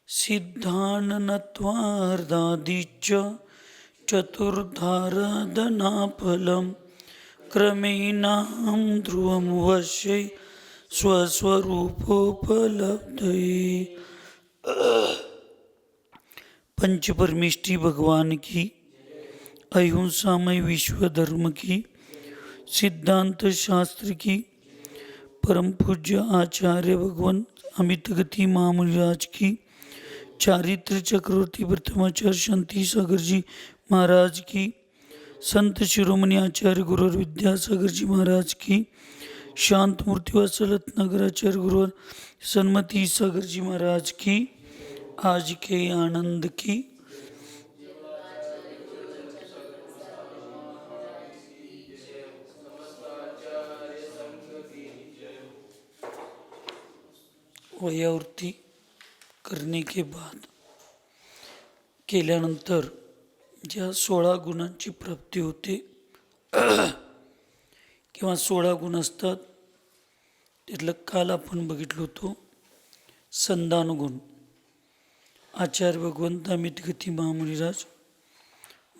सिद्धाननत्वार्धादिच्च चतुर्धारदनाफलं क्रमेणां ध्रुवं वश्ये स्वस्वरूपोपलब्धये। पंचपरमेष्ठी भगवान की, अहिंसामय विश्व धर्म की, सिद्धांत शास्त्र की, परम पूज्य आचार्य भगवान अमित गति महामुनिराज की, चारित्र चक्रवर्ती प्रथमाचार्य शांति सागर जी महाराज की, संत शिरोमणि आचार्य गुरु विद्यासागर जी महाराज की, शांत मूर्ति वत्सल रत्नाकराचार्य गुरु सन्मति सागर जी महाराज की, आज के आनंद की। वयावृत्ती करने के बाद केल्यानंतर ज्या 16 गुणांची प्राप्ती होते किंवा 16 गुण असतात, त्यातलं काल आपण बघितलो होतो संदान गुण. आचार्य भगवंत अमित गती महामुनिराज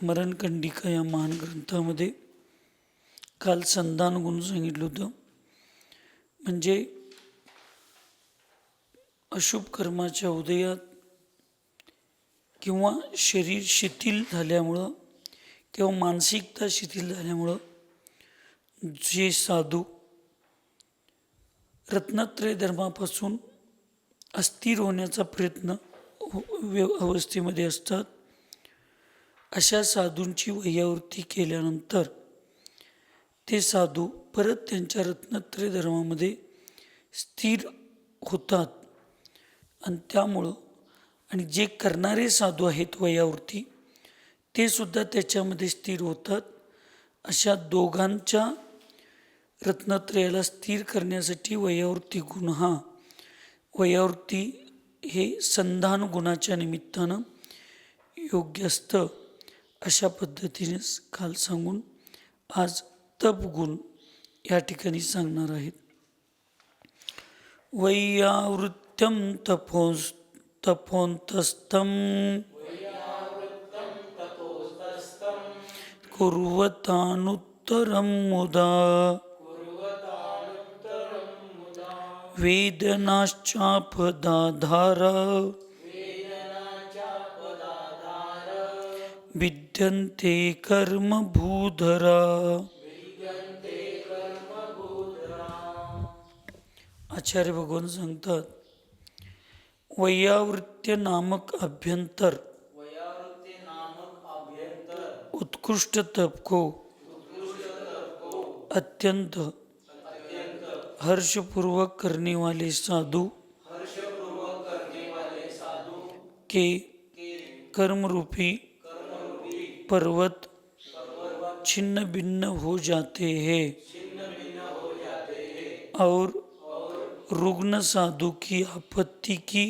मरणकंडिका या महान ग्रंथामध्ये काल संदान गुण सांगितलं होतं. म्हणजे अशुभ कर्माच्या उदयात किंवा शरीर शिथिल झाल्यामुळं किंवा मानसिकता शिथिल झाल्यामुळं जे साधू रत्नत्रय धर्मापासून अस्थिर होण्याचा प्रयत्न अवस्थेमध्ये असतात, अशा साधूंची वयावृत्ती केल्यानंतर ते साधू परत त्यांच्या रत्नत्रय धर्मामध्ये स्थिर होतात. आणि त्यामुळं आणि जे करणारे साधू आहेत वयावृत्ती, ते सुद्धा त्याच्यामध्ये स्थिर होतात. अशा दोघांच्या रत्नत्रयाला स्थिर करण्यासाठी वयावृत्ती गुण वयावृत्ती हे संधान गुणाच्या निमित्तानं योग्य असतं, अशा पद्धतीने काल सांगून आज तप गुण या ठिकाणी सांगणार आहेत. वैयावृत्यं तपोन्तस्थं कुर्वतानुत्तरं मुदा वेदनाश्चापदाधारा विद्यन्ते कर्मभूधरा. आचार्य भगवान सांगतात, वैयावृत्य नामक अभ्यंतर उत्कृष्ट तप को अत्यंत हर्षपूर्वक करने वाले साधु के कर्म रूपी पर्वत छिन्न भिन्न हो जाते हैं और रुग्ण साधु की आपत्ति की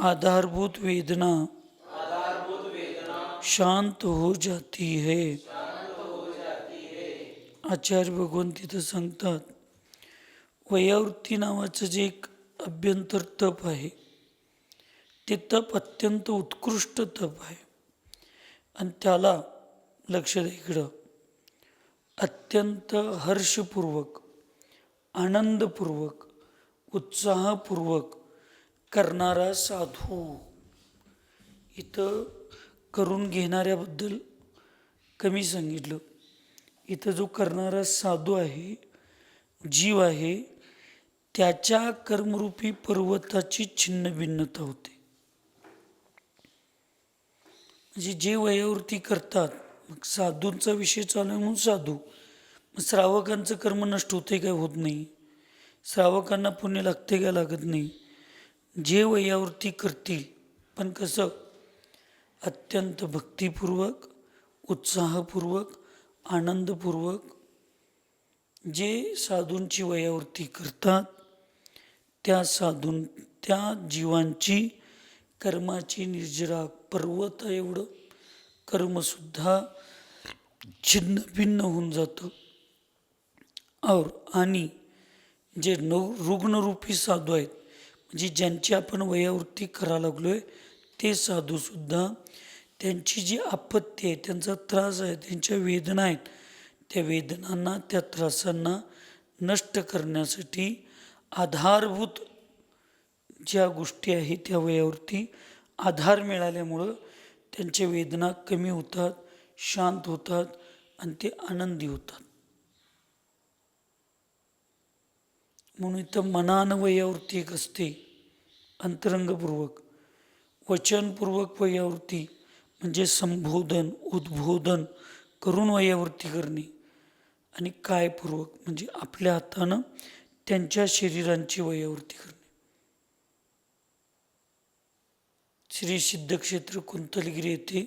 आधारभूत वेदना शांत हो जाती है. आचार्य भगवान तिथं सांगतात, वयावृत्ती नावाचं जे एक अभ्यंतर तप आहे, ते तप अत्यंत उत्कृष्ट तप आहे. आणि त्याला लक्ष द्या इकडं, अत्यंत हर्षपूर्वक, आनंदपूर्वक, उत्साहपूर्वक करणारा साधू. इथं करून घेणाऱ्याबद्दल कमी सांगितलं. इथं जो करणारा साधू आहे, जीव आहे, त्याच्या कर्मरूपी पर्वताची छिन्न भिन्नता होते. म्हणजे जे वयावृत्ती करतात, मग साधूंचा विषय चालू आहे म्हणून साधू, मग श्रावकांचं कर्म नष्ट होते काय? होत नाही. श्रावकांना पुण्य लागते काय? लागत नाही. जे वयावृत्ती करतील, पण कसं? अत्यंत भक्तिपूर्वक, उत्साहपूर्वक, आनंदपूर्वक जे साधूंची वयावृत्ती करतात, त्या जीवांची कर्माची निर्जरा पर्वत एवढं कर्मसुद्धा छिन्न भिन्न होऊन जातं. आणि जे रुग्णरूपी साधू आहेत, म्हणजे ज्यांची आपण वयावृत्ती करायला लागलोय ते साधूसुद्धा त्यांची जी आपत्ती आहे, त्यांचा त्रास आहे, त्यांच्या वेदना आहेत, त्या वेदनांना, त्या त्रासांना नष्ट करण्यासाठी आधारभूत ज्या गोष्टी आहेत त्या वयावरती आधार मिळाल्यामुळं त्यांच्या वेदना कमी होतात, शांत होतात आणि ते आनंदी होतात. म्हणून इथं मनानं वयावृत्ती एक असते, अंतरंगपूर्वक. वचनपूर्वक वयावृत्ती म्हणजे संबोधन, उद्बोधन करून वयावृत्ती करणे. आणि कायपूर्वक म्हणजे आपल्या हातानं त्यांच्या शरीरांची वयावृत्ती करणे. श्री सिद्धक्षेत्र कुंतलगिरी येथे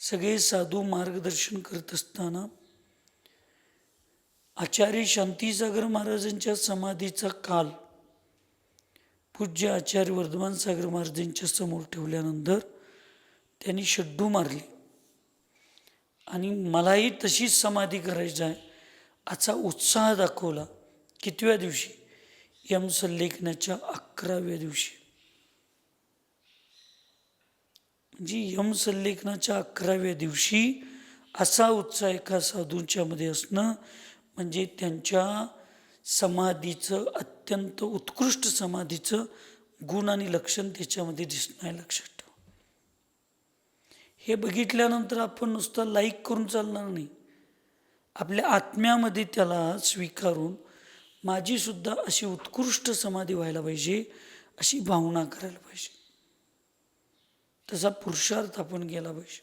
सगळे साधू मार्गदर्शन करत असताना आचार्य शांतीसागर महाराजांच्या समाधीचा काल पूज्य आचार्य वर्धमान सागर महाराजांच्या समोर ठेवल्यानंतर त्यांनी शड्डू मारली आणि मलाही तशीच समाधी करायची आहे असा उत्साह दाखवला. कितव्या दिवशी? यमसल्लेखनाच्या 11व्या दिवशी. म्हणजे यमसल्लेखनाच्या 11व्या दिवशी असा उत्साह एका साधूंच्या मध्ये असणं म्हणजे त्यांच्या समाधीचं, अत्यंत उत्कृष्ट समाधीचं गुण आणि लक्षण त्याच्यामध्ये दिसणं आहे. लक्षात ठेवा. हे बघितल्यानंतर आपण नुसतं लाईक करून चालणार नाही. आपल्या आत्म्यामध्ये त्याला स्वीकारून माझी सुद्धा अशी उत्कृष्ट समाधी व्हायला पाहिजे अशी भावना करायला पाहिजे. तसा पुरुषार्थ आपण केला पाहिजे.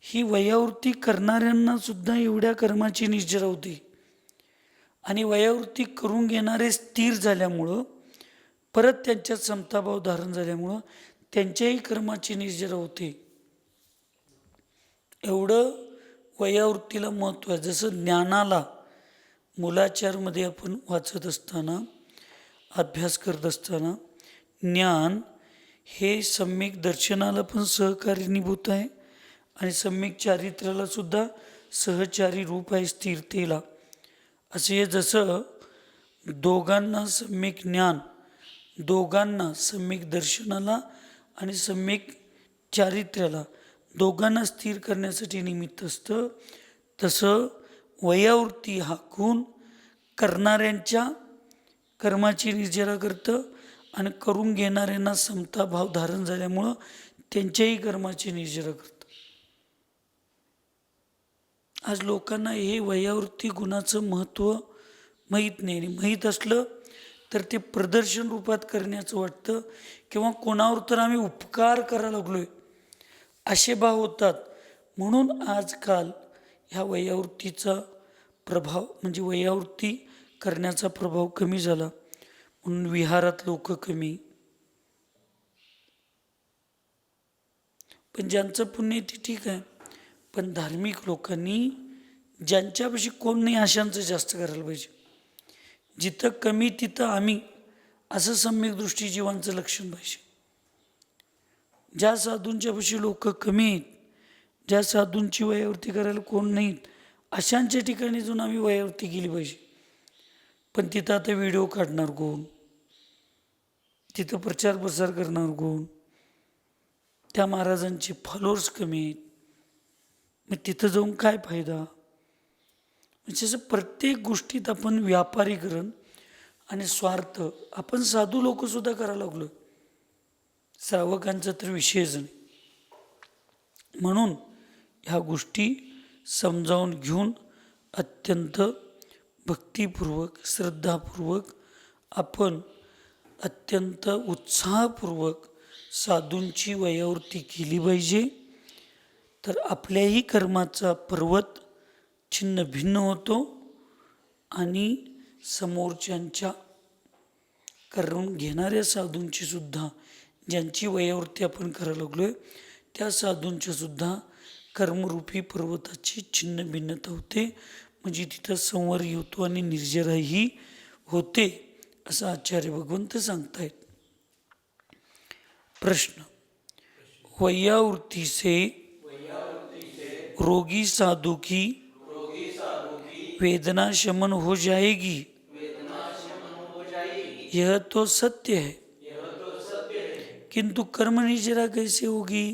ही वयावृत्ती करणाऱ्यांना सुद्धा एवढ्या कर्माची निर्जरा होती आणि वयावृत्ती करून घेणारे स्थिर झाल्यामुळं, परत त्यांच्यात समताभाव धारण झाल्यामुळं त्यांच्याही कर्माची निर्जरा होते. एवढं वयावृत्तीला महत्त्व आहे. जसं ज्ञानाला मूलाचारमध्ये आपण वाचत असताना, अभ्यास करत असताना, ज्ञान हे सम्यक दर्शनाला पण सहकारणीभूत आहे आणि सम्यक चारित्र्याला सुद्धा सहचारी रूप आहे, स्थिरतेला. असे जसं दोघांना सम्यक ज्ञान, दोघांना सम्यक दर्शनाला आणि सम्यक चारित्र्याला दोघांना स्थिर करण्यासाठी निमित्त असतं, तसं वयावृत्ती हा गुण करणाऱ्यांच्या कर्माची निर्जरा करतं आणि करून घेणाऱ्यांना समताभाव धारण झाल्यामुळं त्यांच्याही कर्माची निर्जरा करतं. आज लोकांना हे वयावृत्ती गुणाचं महत्त्व माहीत नाही आणि माहीत असलं तर ते प्रदर्शन रूपात करण्याचं वाटतं किंवा कोणावर तर आम्ही उपकार करायला लागलोय असे भाव होतात. म्हणून आजकाल ह्या वयावृत्तीचा प्रभाव म्हणजे वयावृत्ती करण्याचा प्रभाव कमी झाला. म्हणून विहारात लोक कमी. पण ज्यांचं पुण्य ते ठीक आहे, पण धार्मिक लोकांनी ज्यांच्यापाशी कोण नाही अशांचं जास्त करायला पाहिजे. जिथं कमी तिथं आम्ही असं सम्यक दृष्टी जीवांचं लक्षण पाहिजे. ज्या साधूंच्यापाशी लोक कमी आहेत, ज्या साधूंची वयावृत्ती करायला कोण नाहीत, अशांच्या ठिकाणी जाऊन आम्ही वयावृत्ती केली पाहिजे. पण तिथं आता व्हिडिओ काढणार कोण? तिथं प्रचार प्रसार करणार कोण? त्या महाराजांचे फॉलोअर्स कमी आहेत, मग तिथं जाऊन काय फायदा? म्हणजे असं प्रत्येक गोष्टीत आपण व्यापारीकरण आणि स्वार्थ आपण साधू लोकसुद्धा करायला लागलो. श्रावकांचा तर विषयच नाही. म्हणून ह्या गोष्टी समजावून घेऊन अत्यंत भक्तिपूर्वक, श्रद्धापूर्वक आपण अत्यंत उत्साहपूर्वक साधूंची वयावृत्ती केली पाहिजे. तर आपल्याही कर्माचा पर्वत छिन्न भिन्न होतो आणि समोरच्यांच्या करून घेणाऱ्या साधूंची सुद्धा, ज्यांची वयावृत्ती आपण करायला लागलोय त्या साधूंच्या सुद्धा कर्मरूपी पर्वताची छिन्न भिन्नता होते. म्हणजे तिथं संवारी होतो आणि निर्जराही होते असं आचार्य भगवंत सांगतायत. प्रश्न: वयावृत्ती से रोगी साधु की वेदना शमन हो जाएगी यह तो सत्य है, किंतु कर्म निर्जरा कैसे होगी?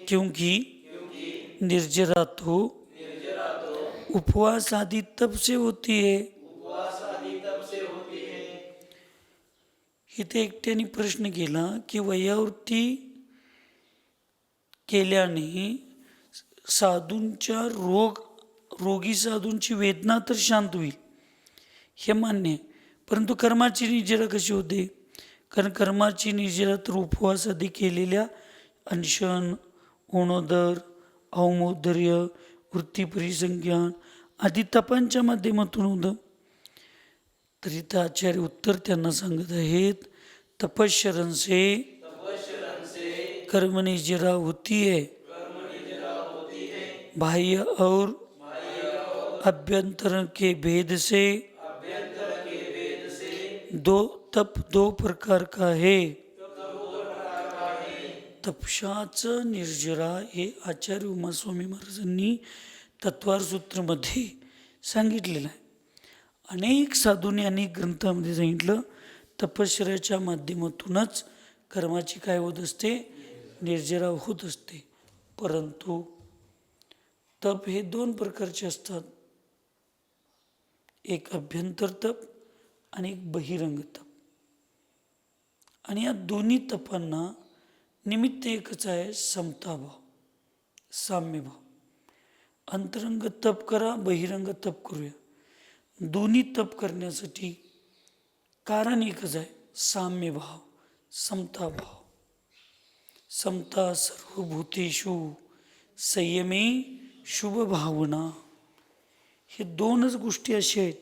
क्योंकि निर्जरा तो उपवास आदि तप से होती है. इथे एकट्याने प्रश्न केला की वयावृत्ती केल्याने साधूंच्या रोगी साधूंची वेदना तर शांत होईल, हे मान्य आहे. परंतु कर्माची निर्जरा कशी होते? कारण कर्माची निर्जरा तर उपवास आधी केलेल्या अनशन, ओणोदर, अवमोदर्य, वृत्ती परिसंख्यान आदी तपांच्या माध्यमातून होतं. तरी तर आचार्य उत्तर त्यांना सांगत आहेत, तपश्चरण से कर्म निर्जरा होती है, बाह्य और अभ्यंतर के भेद से दो प्रकार का है. तपशाचं निर्जरा हे आचार्य उमास्वामी महाराजांनी तत्वार सूत्रमध्ये सांगितलेलं आहे. अनेक साधूंनी अनेक ग्रंथामध्ये सांगितलं, तपश्चर्याच्या माध्यमातूनच कर्माची काय होत असते? निर्जरा होत असते. परंतु तप हे दोन प्रकारचे असतात, एक अभ्यंतर तप आणि एक बहिरंग तप. आणि या दोन्ही तपांना निमित्त एकच आहे, समताभाव, साम्यभाव. अंतरंग तप करा, बहिरंग तप करूया. दोन्ही तप करण्यासाठी कारण एकच आहे, साम्यभाव, समताभाव. समता सर्वभूतेषु संयमी शुभ भावना. हे दोनच गोष्टी अशा आहेत,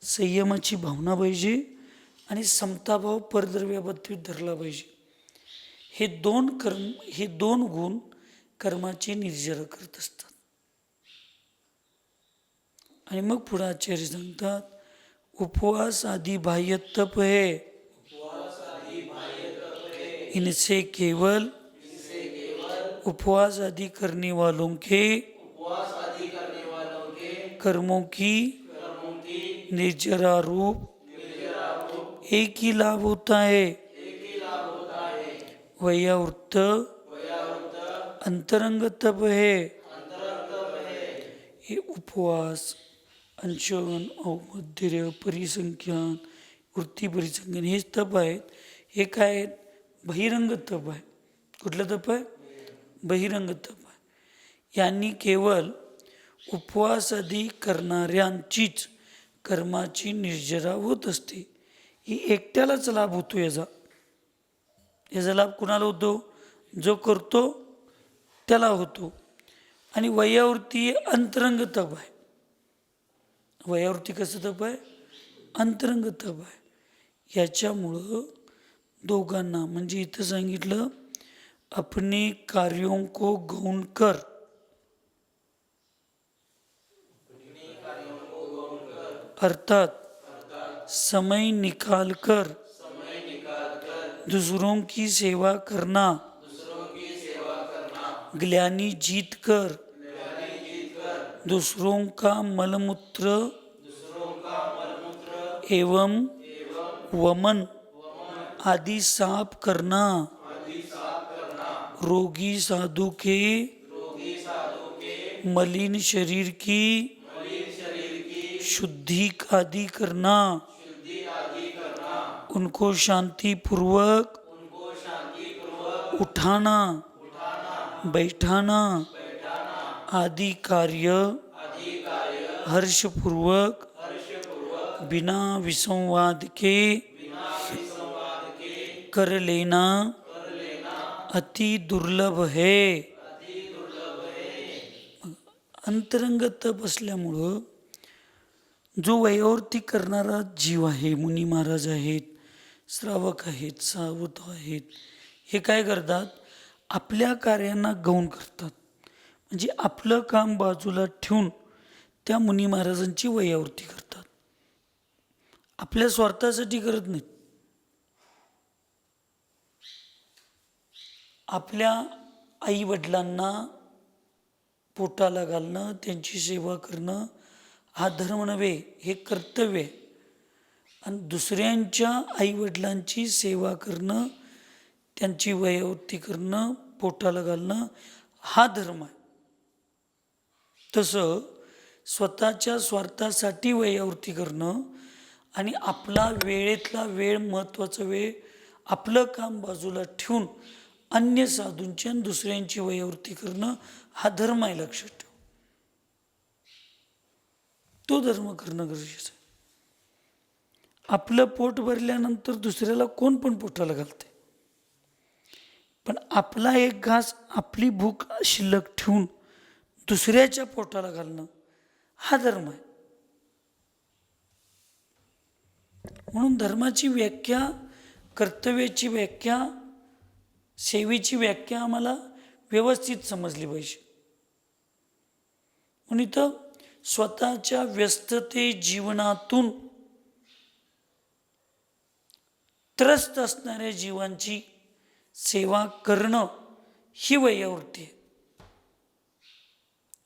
संयमाची भावना पाहिजे आणि समताभाव परद्रव्याबाबतीत धरला पाहिजे. हे दोन गुण कर्माची निर्जरा करत असतात. आणि मग पुढे आचार्य सांगतात, उपवास आदि बाह्य तप है, इनसे केवल उपवास आदि करने वालों के कर्मों की निर्जरा रूप एक ही लाभ होता है. वयावृत्त अंतरंग तप है. हे उपवास, अंशन, अवमोदर्य, परिसंख्यान, वृत्ती परिसंख्यान हेच तप आहेत. हे काय आहेत? बहिरंग तप आहे. कुठलं तप आहे? बहिरंग तप आहे. यांनी केवळ उपवास आदी करणाऱ्यांचीच कर्माची निर्जरा होत असते. ही एकट्यालाच लाभ होतो. याचा लाभ कुणाला होतो? जो करतो त्याला होतो. आणि वयावृत्ती अंतरंग तप आहे. वयावृत्ती कसं तप आहे? अंतरंग तप आहे. याच्यामुळं दोघांना, म्हणजे इथं सांगितलं, अपने कार्यों को गौण कर, अर्थात समय निकाल कर दूसरों की सेवा करना, ग्लानि जीत कर दूसरों का मलमूत्र एवं वमन आदि साफ करना, रोगी साधु के मलिन शरीर की शुद्धि आदि करना, उनको शांति पूर्वक उठाना, बैठाना आदि कार्य हर्षपूर्वक बिना विसंवाद के कर लेना अति दुर्लभ है. अंतरंग तप असल्यामुळं जो वयावृत्ती करणारा जीव आहे, मुनी महाराज आहेत, श्रावक आहेत, सावध आहेत, हे काय करतात? आपल्या कार्यांना गौण करतात. म्हणजे आपलं काम बाजूला ठेवून त्या मुनी महाराजांची वयावृत्ती करतात. आपल्या स्वार्थासाठी करत नाहीत. आपल्या आई वडिलांना पोटाला घालणं, त्यांची सेवा करणं हा धर्म नव्हे, हे कर्तव्य आहे. आणि दुसऱ्यांच्या आईवडिलांची सेवा करणं, त्यांची वयोवृत्ती करणं, पोटाला घालणं हा धर्म आहे. तसं स्वतःच्या स्वार्थासाठी वयोवृत्ती करणं आणि आपला वेळेतला वेळ, महत्त्वाचा वेळ, आपलं काम बाजूला ठेवून अन्य साधूंची आणि दुसऱ्यांची वयोवृत्ती करणं हा धर्म आहे, लक्षात ठेव. तो धर्म करणं गरजेचं आहे. आपलं पोट भरल्यानंतर दुसऱ्याला कोण पण पोटाला घालते, पण आपला एक घास, आपली भूक शिल्लक ठेवून दुसऱ्याच्या पोटाला घालणं हा धर्म आहे. म्हणून धर्माची व्याख्या, कर्तव्याची व्याख्या, सेवेची व्याख्या आम्हाला व्यवस्थित समजली पाहिजे. म्हणून इथं स्वतःच्या व्यस्तते जीवनातून त्रस्त असणाऱ्या जीवांची सेवा करणं ही वयोवृत्ती आहे.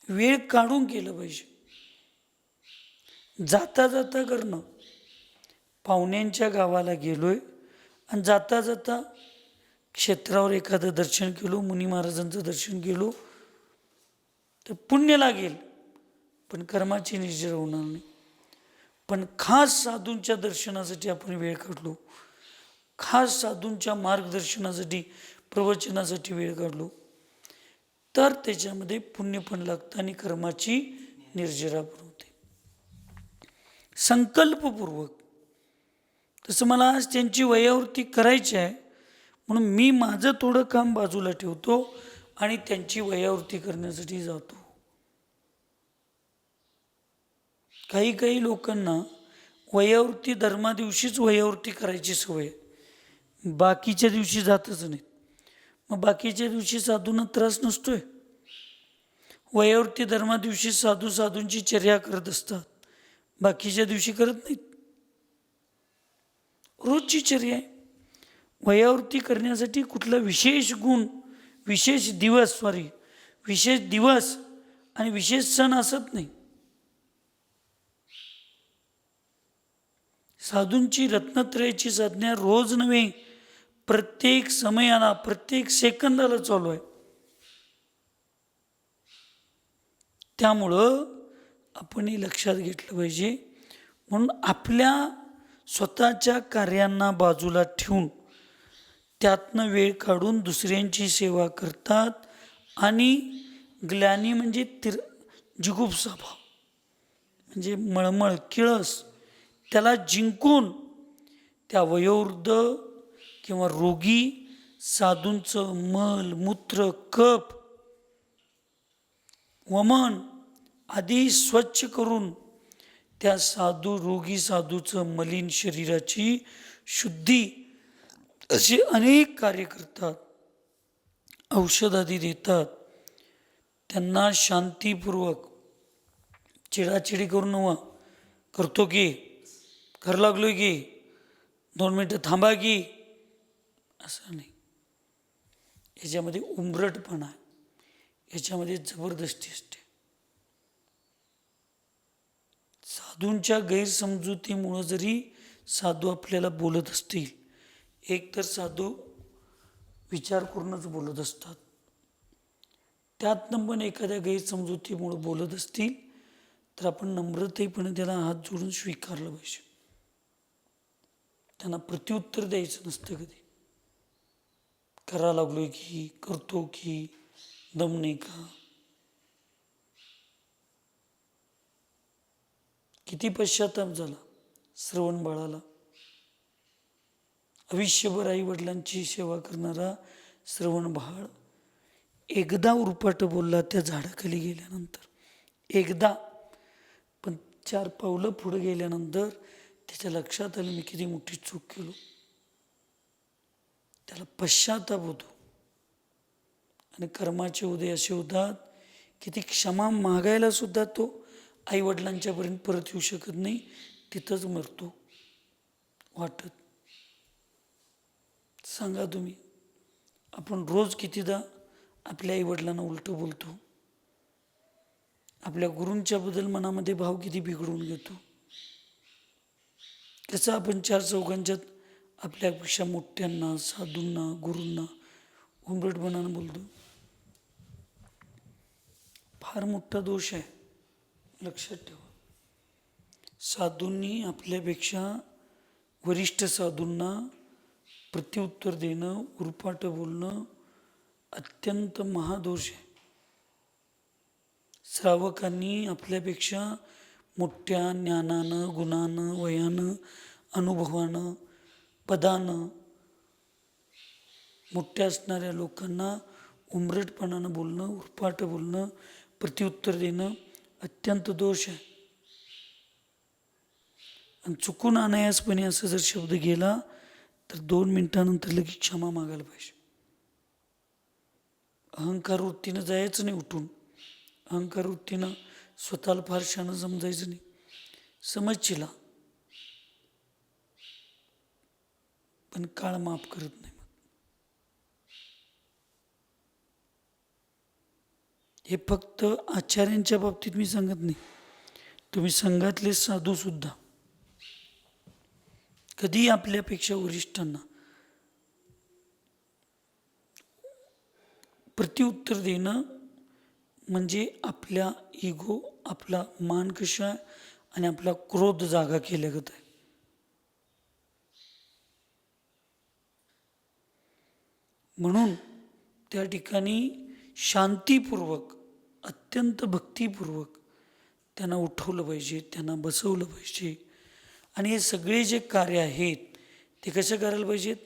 वेळ काढून केलं पाहिजे. जाता जाता करणं. पाहुण्यांच्या गावाला गेलोय आणि जाता जाता क्षेत्रावर एखादं दर्शन केलो, मुनी महाराजांचं दर्शन केलो तर पुण्य लागेल, पण कर्माची निर्जरा होणार नाही. पण खास साधूंच्या दर्शनासाठी आपण वेळ काढलो, खास साधूंच्या मार्गदर्शनासाठी, प्रवचनासाठी वेळ काढलो तर त्याच्यामध्ये पुण्य पण लागतं आणि कर्माची निर्जरा पण होते. संकल्पपूर्वक. तसं मला आज त्यांची वयोवृत्ती करायची आहे म्हणून मी माझं थोडं काम बाजूला ठेवतो आणि त्यांची वयोवृत्ती करण्यासाठी जातो. काही लोकांना वयोवृत्ती धर्मादिवशीच वयोवृत्ती करायची सवय, बाकीच्या दिवशी जातच नाहीत. मग बाकीच्या दिवशी साधूंना त्रास नसतोय? वयोवृत्ती धर्मादिवशी साधू साधूंची चर्या करत असतात, बाकीच्या दिवशी करत नाहीत. रोजची चर्या आहे. वयोवृत्ती करण्यासाठी कुठला विशेष गुण, विशेष दिवस आणि विशेष सण असत नाही. साधूंची रत्नत्रयाची साधना रोज नव्हे, प्रत्येक समयाला, प्रत्येक सेकंदाला चालू आहे. त्यामुळं आपण हे लक्षात घेतलं पाहिजे. म्हणून आपल्या स्वतःच्या कार्यांना बाजूला ठेवून त्यातनं वेळ काढून दुसऱ्यांची सेवा करतात आणि ग्लानी म्हणजे जिगुप्सा भाव, म्हणजे मळमळ, किळस, त्याला जिंकून त्या वयोवृद्ध किंवा रोगी साधूंचं मल, मूत्र, कफ, वमन आधी स्वच्छ करून त्या रोगी साधूचं मलिन शरीराची शुद्धी असे अनेक कार्य करतात. औषध आधी देतात. त्यांना शांतीपूर्वक, चिडाचिडी करून नव्हा, करतो की, कर लागलोय की, 2 मिनटं थांबा की, असं नाही. याच्यामध्ये उंबरटपणा आहे, याच्यामध्ये जबरदस्ती असते. साधूंच्या गैरसमजुतीमुळं जरी साधू आपल्याला बोलत असतील, एक तर साधू विचार करूनच बोलत असतात, त्यातनं पण एखाद्या गैरसमजुतीमुळं बोलत असतील तर आपण नम्रतेपणे त्याला हात जोडून स्वीकारलं पाहिजे. त्यांना प्रत्युत्तर द्यायचं नसतं कधी. करा लागलोय की, करतो की, दम नाही का? किती पश्चाताप झाला श्रवण बाळाला. आयुष्यभर आई वडिलांची सेवा करणारा श्रवण बाळ एकदा उरपाट बोलला त्या झाडाखाली गेल्यानंतर, एकदा. पण 4 पावलं पुढे गेल्यानंतर त्याच्या लक्षात आलं मी किती मोठी चूक केलो. त्याला पश्चाताप होतो आणि कर्माचे उदय असे होतात की ती क्षमा मागायला सुद्धा तो आई वडिलांच्यापर्यंत परत येऊ शकत नाही, तिथंच मरतो वाटत. सांगा तुम्ही, आपण रोज कितीदा आपल्या आई वडिलांना उलटं बोलतो, आपल्या गुरूंच्या बद्दल मनामध्ये भाव किती बिघडवून घेतो. जसं आपण चार चौघांच्यात आपल्यापेक्षा मोठ्यांना, साधूंना, गुरूंना उंबरठपणानं बोलतो, फार मोठा दोष आहे. लक्षात ठेवा, साधूंनी आपल्यापेक्षा वरिष्ठ साधूंना प्रत्युत्तर देणं, उरपाट बोलणं अत्यंत महादोष आहे. श्रावकांनी आपल्यापेक्षा मोठ्या ज्ञानानं, गुणानं, वयानं, अनुभवानं, पदानं मोठ्या असणाऱ्या लोकांना उंबरटपणानं बोलणं, उरपाट बोलणं, प्रत्युत्तर देणं अत्यंत दोष आहे. आणि चुकून अनायासपणे असं जर शब्द गेला तर 2 मिनिटानंतर लगेच क्षमा मागायला पाहिजे. अहंकार वृत्तीनं जायचं नाही उठून. अहंकार वृत्तीनं स्वतःला फार शहाणं समजायचं नाही. समजशीला, पण काळ माफ करत नाही. हे फक्त आचार्यांच्या बाबतीत मी सांगत नाही, तुम्ही संघातले साधू सुद्धा कधी आपल्यापेक्षा वरिष्ठांना प्रत्युत्तर देणं म्हणजे आपल्या इगो, आपला मान कशा आणि आपला क्रोध जागा केल्यागत आहे. म्हणून त्या ठिकाणी शांतीपूर्वक, अत्यंत भक्तिपूर्वक त्यांना उठवलं पाहिजे, त्यांना बसवलं पाहिजे. आणि हे सगळे जे कार्य आहेत ते कसं करायला पाहिजेत?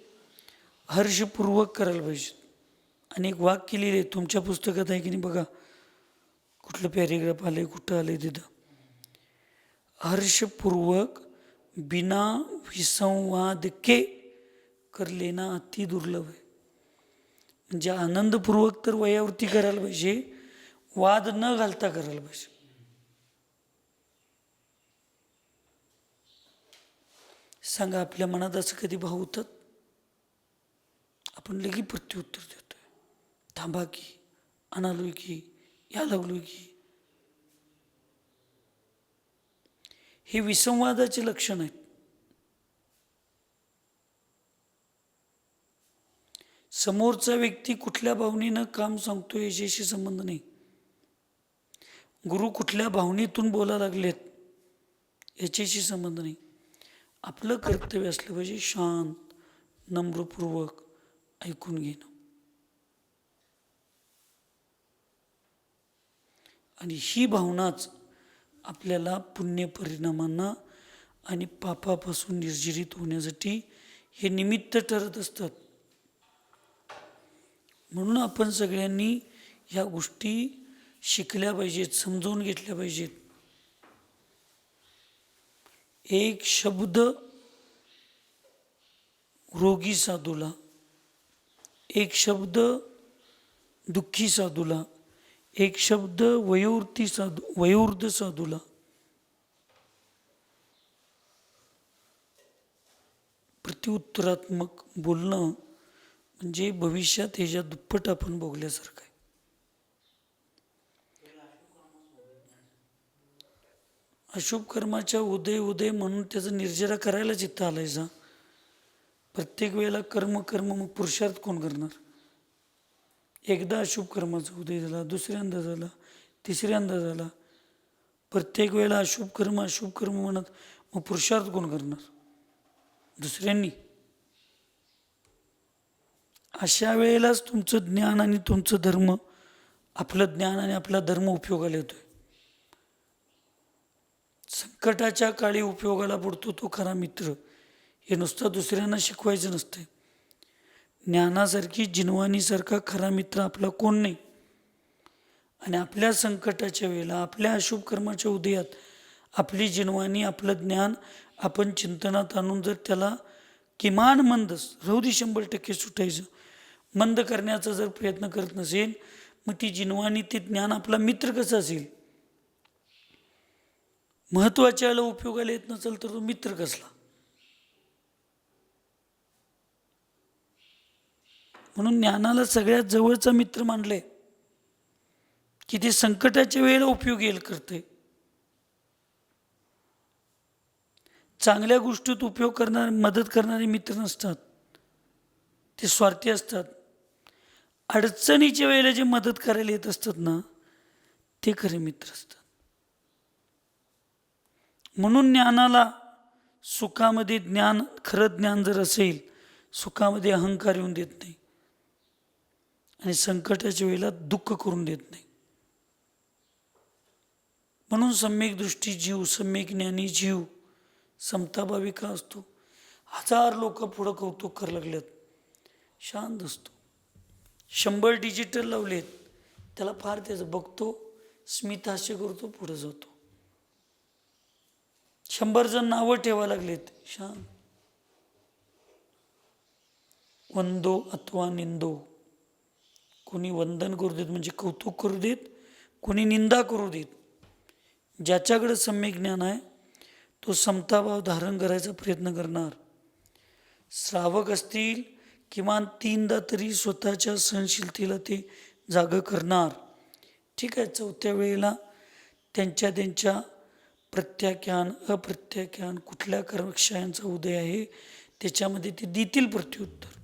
हर्षपूर्वक करायला पाहिजेत. आणि एक वाक्य लिहिले तुमच्या पुस्तकात आहे की नाही बघा, कुठलं पॅरेग्राफ आलंय, कुठं आलंय तिथं, हर्षपूर्वक बिना विसंवाद के कर लेना अति दुर्लभ आहे. म्हणजे आनंदपूर्वक तर वयावृत्ती करायला पाहिजे, वाद न घालता करायला पाहिजे. सांगा, आपल्या मनात असं कधी भाव होतात? आपण लगेच प्रत्युत्तर देतोय, थांबा की, अनालोय की, या लागलोय की. हे विसंवादाचे लक्षण आहेत. समोरचा व्यक्ती कुठल्या भावनेनं काम सांगतोय याच्याशी संबंध नाही. गुरु कुठल्या भावनेतून बोलायला लागलेत याच्याशी संबंध नाही. आपलं कर्तव्य असलं पाहिजे शांत, नम्रपूर्वक ऐकून घेणं. आणि ही भावनाच आपल्याला पुण्य परिणामांना आणि पापापासून निर्जरित होण्यासाठी हे निमित्त ठरत असतात. म्हणून आपण सगळ्यांनी ह्या गोष्टी शिकल्या पाहिजेत, समजून घेतल्या पाहिजेत. एक शब्द रोगी साधूला, एक शब्द दुःखी साधूला, एक शब्द वयोवृद्ध साधूला प्रत्युत्तरात्मक बोलणं म्हणजे भविष्यात ह्याच्या दुप्पट आपण भोगल्यासारखं आहे. अशुभ कर्माच्या उदय म्हणून त्याचा निर्जरा करायलाच इथं आलायचा. प्रत्येक वेळेला कर्म मग पुरुषार्थ कोण करणार? एकदा अशुभ कर्माचा उदय झाला, दुसऱ्यांदा झाला, तिसऱ्यांदा झाला. प्रत्येक वेळेला अशुभ कर्म म्हणत मग पुरुषार्थ कोण करणार? दुसऱ्यांनी. अशा वेळेलाच तुमचं ज्ञान आणि तुमचं धर्म, आपलं ज्ञान आणि आपला धर्म उपयोगाला येतोय. संकटाच्या काळी उपयोगाला पडतो तो खरा मित्र. हे नुसतं दुसऱ्यांना शिकवायचं नसतं. ज्ञानासारखी, जिनवानीसारखा खरा मित्र आपला कोण नाही. आणि आपल्या संकटाच्या वेळेला, आपल्या अशुभ कर्माच्या उदयात आपली जिनवानी, आपलं ज्ञान आपण चिंतनात आणून जर त्याला किमान मंदच राहू दे 100% सुटायचं, मंद करण्याचा जर प्रयत्न करत नसेल, मग ती जिनवानी, ते ज्ञान आपला मित्र कसं असेल? महत्वाच्या वेळेला उपयोगाला येत नसेल तर तो मित्र कसला? म्हणून ज्ञानाला सगळ्यात जवळचा मित्र मानलंय की ते संकटाच्या वेळेला उपयोगी येईल करते. चांगल्या गोष्टीत उपयोग करणारे, मदत करणारे मित्र नसतात, ते स्वार्थी असतात. अडचणीच्या वेळेला जे मदत करायला येत असतात ना, ते खरे मित्र असतात. म्हणून ज्ञानाला, सुखामध्ये ज्ञान, खरं ज्ञान जर असेल, सुखामध्ये अहंकार येऊन देत नाही आणि संकटाच्या वेळेला दुःख करून देत नाही. म्हणून सम्यक दृष्टी जीव, सम्यक ज्ञानी जीव समताभावी का असतो? 1000 लोक पुढं कौतुक करायला लागलेत, शांत असतो. 100 डिजिटल लावलेत, त्याला फार त्याचं बघतो, स्मितहास्य करतो, पुढे जातो. 100 जण नावं ठेवायला लागलेत, शांत. वंदो अथवा निंदो, कोणी वंदन करू देत म्हणजे कौतुक करू देत, कोणी निंदा करू देत. ज्याच्याकडे सम्यक ज्ञान आहे तो समताभाव धारण करायचा प्रयत्न करणार. श्रावक असतील किमान 3दा तरी स्वतःच्या सहनशीलतेला ते जागं करणार. ठीक आहे, 4थ्या वेळेला त्यांच्या प्रत्याख्यान, अप्रत्याख्यान, कुठल्या कर्मक्षयांचा उदय आहे त्याच्यामध्ये ते देतील प्रत्युत्तर.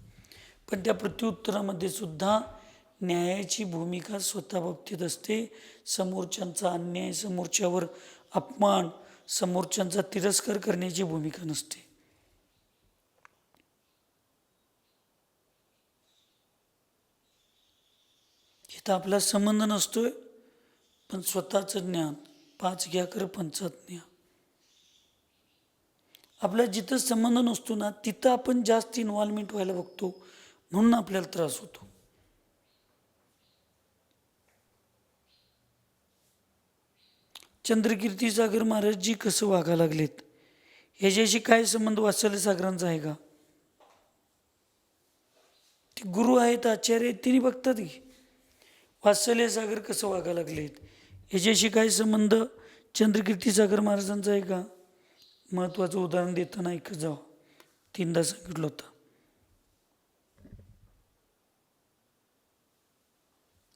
पण त्या प्रत्युत्तरामध्ये सुद्धा न्यायाची भूमिका स्वतः बाबतीत असते. समोरच्यांचा अन्याय, समोरच्यावर अपमान, समोरच्यांचा तिरस्कार करण्याची भूमिका नसते. इथं आपला संबंध नसतोय, पण स्वतःचं ज्ञान 5 घ्या कर 5 न्या. आपला जिथं संबंध नसतो ना, तिथं आपण जास्त इन्व्हॉल्वमेंट व्हायला बघतो, म्हणून आपल्याला त्रास होतो. चंद्रकीर्ती सागर महाराजजी कसं वागायला लागलेत, ह्याच्याशी काय संबंध वात्सल्य सागरांचा आहे का? ते गुरु आहेत, आचार्य आहेत, तिने बघतात की वात्सल्य सागर कसं वागायला लागलेत, ह्याच्याशी काय संबंध चंद्रकीर्ती सागर महाराजांचा आहे का? महत्वाचं उदाहरण देताना ऐकत जावं, 3दा सांगितलं होतं.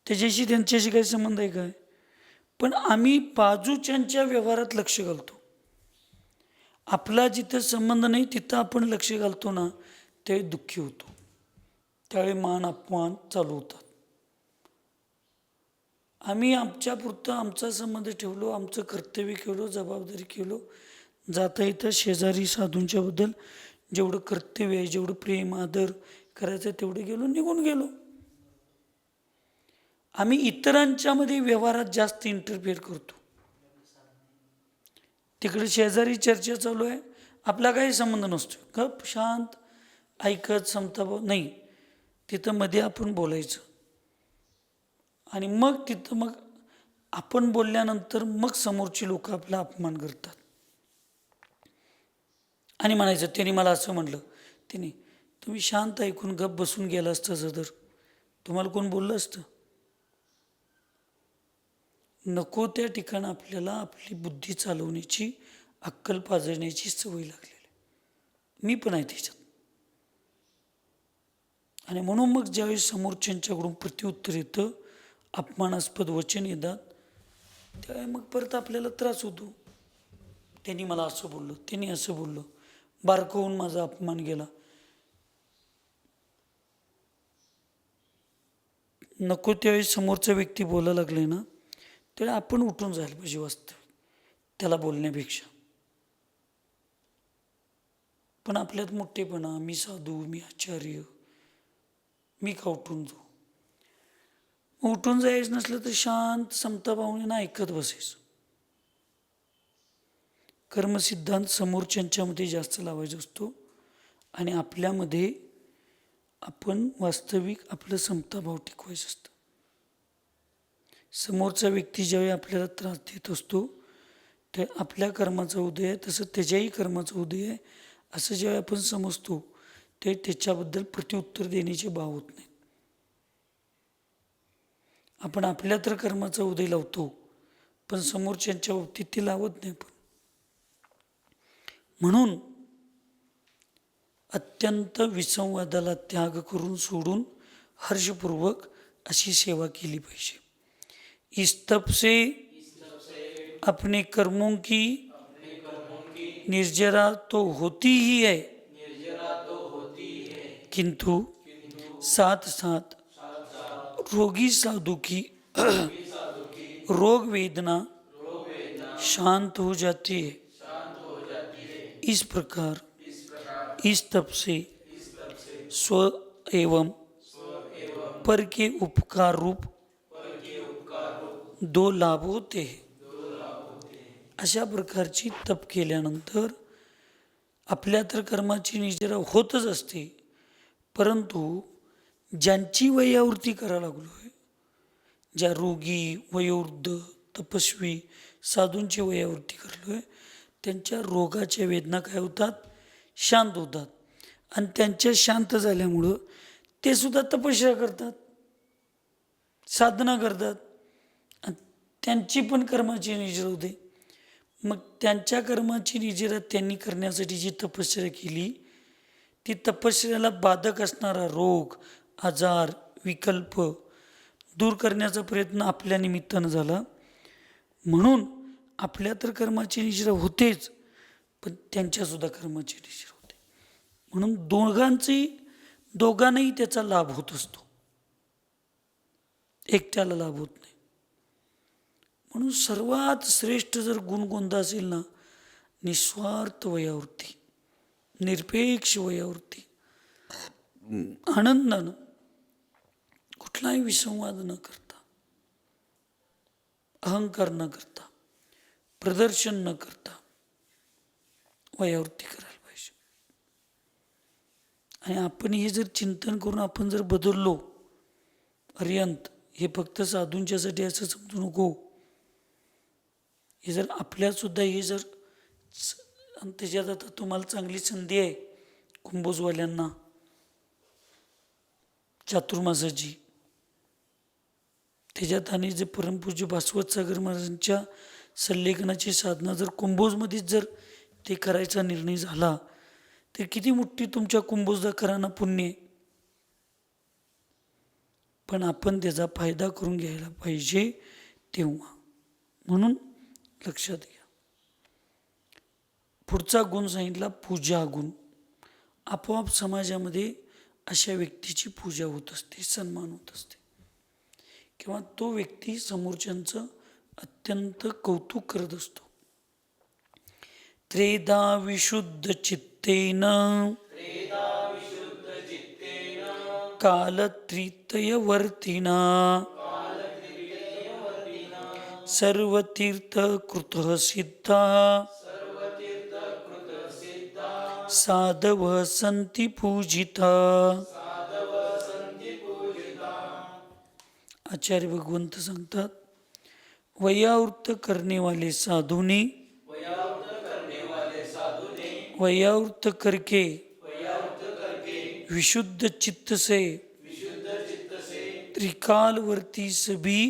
त्याच्याशी त्यांच्याशी काही संबंध आहे काय? पण आम्ही बाजूच्यांच्या व्यवहारात लक्ष घालतो. आपला जिथं संबंध नाही तिथं आपण लक्ष घालतो ना, त्यावेळी दुःखी होतो, त्यावेळी मान अपमान चालू होतात. आम्ही आमच्यापुरतं आमचा संबंध ठेवलो, आमचं कर्तव्य केलो, जबाबदारी केलो, जाता येतं शेजारी साधूंच्या बद्दल जेवढं कर्तव्य आहे, जेवढं प्रेम आदर करायचं तेवढं गेलो, निघून गेलो. आम्ही इतरांच्यामध्ये व्यवहारात जास्त इंटरफेअर करतो. तिकडे शेजारी चर्चा चालू आहे, आपला काही संबंध नसतो, गप शांत ऐकत समताभाव नाही, तिथं मध्ये आपण बोलायचं. आणि मग तिथं मग आपण बोलल्यानंतर मग समोरची लोक आपला अपमान करतात आणि म्हणायचं त्यांनी मला असं म्हणलं, त्यांनी. तुम्ही शांत ऐकून गप बसून गेला असतं जर, तुम्हाला कोण बोललं असतं? नको त्या ठिकाणी आपल्याला आपली बुद्धी चालवण्याची, अक्कल पाजण्याची सवय लागलेली. मी पण आहे त्याच्यात. आणि म्हणून मग ज्यावेळेस समोरच्यांच्याकडून प्रत्युत्तर येतं, अपमानास्पद वचन येतात, त्यावेळी मग परत आपल्याला त्रास होतो. त्यांनी मला असं बोललं, त्यांनी असं बोललं, बारकं होऊन माझा अपमान गेला. नको त्यावेळेस समोरचा व्यक्ती बोलायला लागले ना, त्यावेळी आपण उठून जायला पाहिजे वास्तविक त्याला बोलण्यापेक्षा. पण आपल्यात मोठेपणा, मी साधू, मी आचार्य, मी का उठून जाऊ? उठून जायचं नसलं तर शांत समताभावनेनं ऐकत बसायचं. कर्मसिद्धांत समोरच्यांच्यामध्ये जास्त लावायचा असतो आणि आपल्यामध्ये आपण वास्तविक आपलं समताभाव टिकवायचं असतं. समोरचा व्यक्ती ज्यावेळी आपल्याला त्रास देत असतो, ते आपल्या कर्माचा उदय आहे, तसं त्याच्याही कर्माचा उदय आहे असं जेव्हा आपण समजतो, ते त्याच्याबद्दल प्रत्युत्तर देण्याचे भाव होत नाही. आपण आपल्या तर कर्माचा उदय लावतो, पण समोरच्यांच्या बाबतीत ते लावत नाही. पण म्हणून अत्यंत विसंवादाला त्याग करून सोडून हर्षपूर्वक अशी सेवा केली पाहिजे. इस तप से अपने कर्मों की निर्जरा तो होती ही है, किंतु साथ साथ रोगी साधु की रोग वेदना शांत हो जाती है। इस प्रकार इस तप से स्व एवं पर के उपकार रूप दो लाभ होते हैं। अशा प्रकारची तप केल्यानंतर आपल्या तर कर्माची निजरा होतच असते, परंतु ज्यांची वयावृत्ती करायला लागलोय, ज्या रोगी वयोवृद्ध तपस्वी साधूंची वयावृत्ती करलोय, त्यांच्या रोगाच्या वेदना काय होतात, शांत होतात. आणि त्यांच्या शांत झाल्यामुळं ते सुद्धा तपस्या करतात, साधना करतात, आणि त्यांची पण कर्माची निजरा होते. मग त्यांच्या कर्माची निजरा त्यांनी करण्यासाठी जी तपश्चर्या केली, ती तपश्चर्याला बाधक असणारा रोग आजार विकल्प दूर करण्याचा प्रयत्न आपल्या निमित्तानं झाला. म्हणून आपल्या तर कर्माची निजरा होतेच, पण त्यांच्यासुद्धा कर्माची निजरा होते. म्हणून दोघांनाही त्याचा लाभ होत असतो, एकट्याला लाभ होत नाही. म्हणून सर्वात श्रेष्ठ जर गुण कोणता असेल ना, निस्वार्थ वयावृत्ती, निरपेक्ष वयावृत्ती, आनंदानं कुठलाही विसंवाद न करता, अहंकार न करता, प्रदर्शन न करता वयावृत्ती करायला पाहिजे. आणि आपण हे जर चिंतन करून आपण जर बदललो, अर्यंत हे फक्त साधूंच्यासाठी असं समजू नको, हे जर आपल्यासुद्धा हे जर, आणि त्याच्यात आता तुम्हाला चांगली संधी आहे कुंभोजवाल्यांना चातुर्मासाची, त्याच्यात आणि जे परमपूज्य भास्वत सागर महाराजांच्या संलेखनाची साधना जर कुंभोजमध्येच जर ते करायचा निर्णय झाला, तर किती मोठी तुमच्या कुंभोजदारांना पुण्य आहे. पण आपण त्याचा फायदा करून घ्यायला पाहिजे तेव्हा. म्हणून लक्षात घ्या. पुढचा गुण सांगितला पूजा गुण. आपोआप समाजामध्ये अशा व्यक्तीची पूजा होत असते, सन्मान होत असते, किंवा तो व्यक्ती समोरच्यांचं अत्यंत कौतुक करत असतो. त्रेधा विशुद्ध चित्तेन कालत्रितयवर्तिना सर्वतीर्थकृतः सिद्धा साधवः सन्ति पूजिता. आचार्य भगवंत सांगतात, वयावृत्त करने वाले साधु ने वयावृत्त करके विशुद्ध चित्त से त्रिकालवर्ती सभी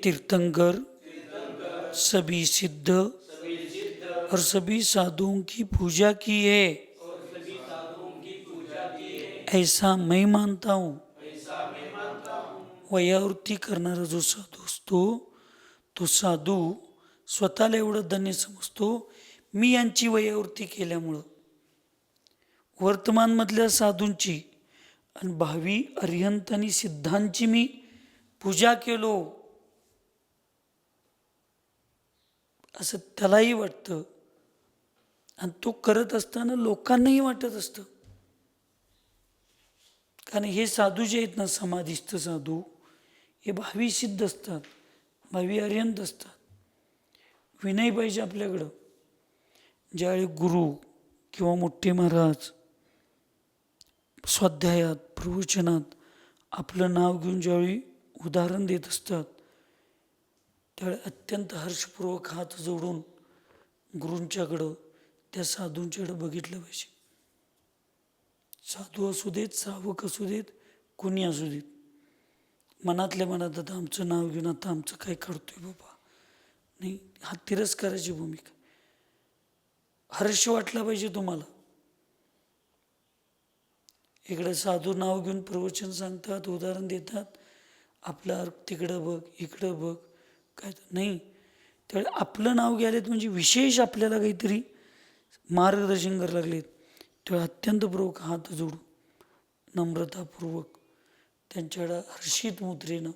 तीर्थंकर, सभी सिद्ध और सभी साधुओं की पूजा की है, ऐसा मैं मानता हूँ. वयावृत्ती करणारा जो साधू असतो, तो साधू स्वतःला एवढं धन्य समजतो, मी यांची वयावृत्ती केल्यामुळं वर्तमानमधल्या साधूंची आणि भावी अरिहंत आणि सिद्धांची मी पूजा केलो, असं त्यालाही वाटतं. आणि तो करत असताना लोकांनाही वाटत असतं. कारण हे साधू जे आहेत ना, समाधिस्थ साधू, हे भावी सिद्ध असतात, भावी अरिहंत असतात. विनय पाहिजे आपल्याकडं. ज्यावेळी गुरु किंवा मोठे महाराज स्वाध्यायात प्रवचनात आपलं नाव घेऊन ज्यावेळी उदाहरण देत असतात, त्यावेळी अत्यंत हर्षपूर्वक हात जोडून गुरूंच्याकडं, त्या साधूंच्याकडं बघितलं पाहिजे. साधू असू देत, श्रावक असू देत, कोणी असू देत, मनातल्या मनात आता आमचं नाव घेऊन आता आमचं काय करतोय बाबा, नाही, हा तिरस्काराची भूमिका. हर्ष वाटला पाहिजे तुम्हाला. इकडे साधू नाव घेऊन प्रवचन सांगतात, उदाहरण देतात, आपलं तिकडं बघ इकडं बघ, काय नाही, त्यावेळी आपलं नाव घ्यायलेत म्हणजे विशेष आपल्याला काहीतरी मार्गदर्शन करायला लागलेत, तेव्हा अत्यंतपूर्वक हात जोडू नम्रतापूर्वक त्यांच्याकडं हर्षित मुद्रेनं,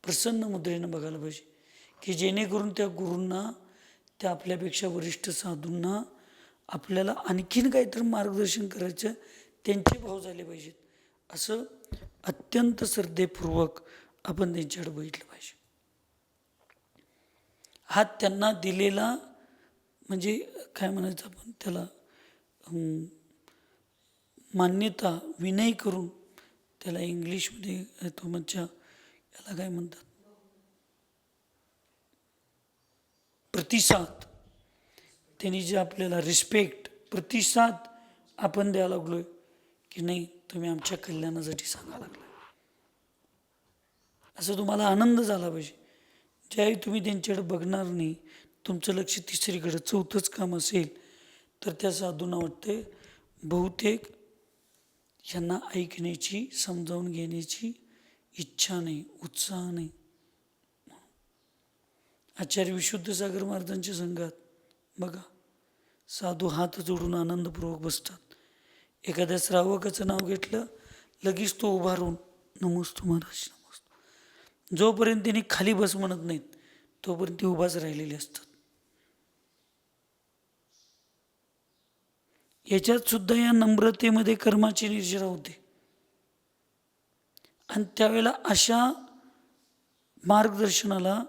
प्रसन्न मुद्रेनं बघायला पाहिजे, की जेणेकरून त्या गुरूंना, त्या आपल्यापेक्षा वरिष्ठ साधूंना आपल्याला आणखीन काहीतरी मार्गदर्शन करायचं त्यांचे भाव झाले पाहिजेत. असं अत्यंत श्रद्धेपूर्वक आपण त्यांच्याकडे बघितलं पाहिजे. हा त्यांना दिलेला म्हणजे काय म्हणायचं आपण त्याला, मान्यता, विनय करून, त्याला इंग्लिशमध्ये तो म्हणजे याला काय म्हणतात, प्रतिसाद. त्यांनी जे आपल्याला रिस्पेक्ट, प्रतिसाद आपण द्यायला लागलोय की नाही, तुम्ही आमच्या कल्याणासाठी सांगा लागलाय, असं तुम्हाला आनंद झाला पाहिजे. ज्यावेळी तुम्ही त्यांच्याकडे बघणार नाही, तुमचं लक्ष तिसरीकडे, चौथंच काम असेल, तर त्या साधूंना वाटते बहुतेक यांना ऐकण्याची, समजावून घेण्याची इच्छा नाही, उत्साह नाही. आचार्य विशुद्ध सागर महाराजांच्या संघात बघा, साधू हात जोडून आनंदपूर्वक बसतात. एखाद्या श्रावकाचं नाव घेतलं, लगेच तो उभारून नमोस्तु महाराज, नमोस्तु. जोपर्यंत त्यांनी खाली बस म्हणत नाहीत तोपर्यंत ते उभाच राहिलेले असतात. याच्यात सुद्धा या नम्रतेमध्ये कर्माची निर्जरा होते. आणि त्यावेळेला अशा मार्गदर्शनाला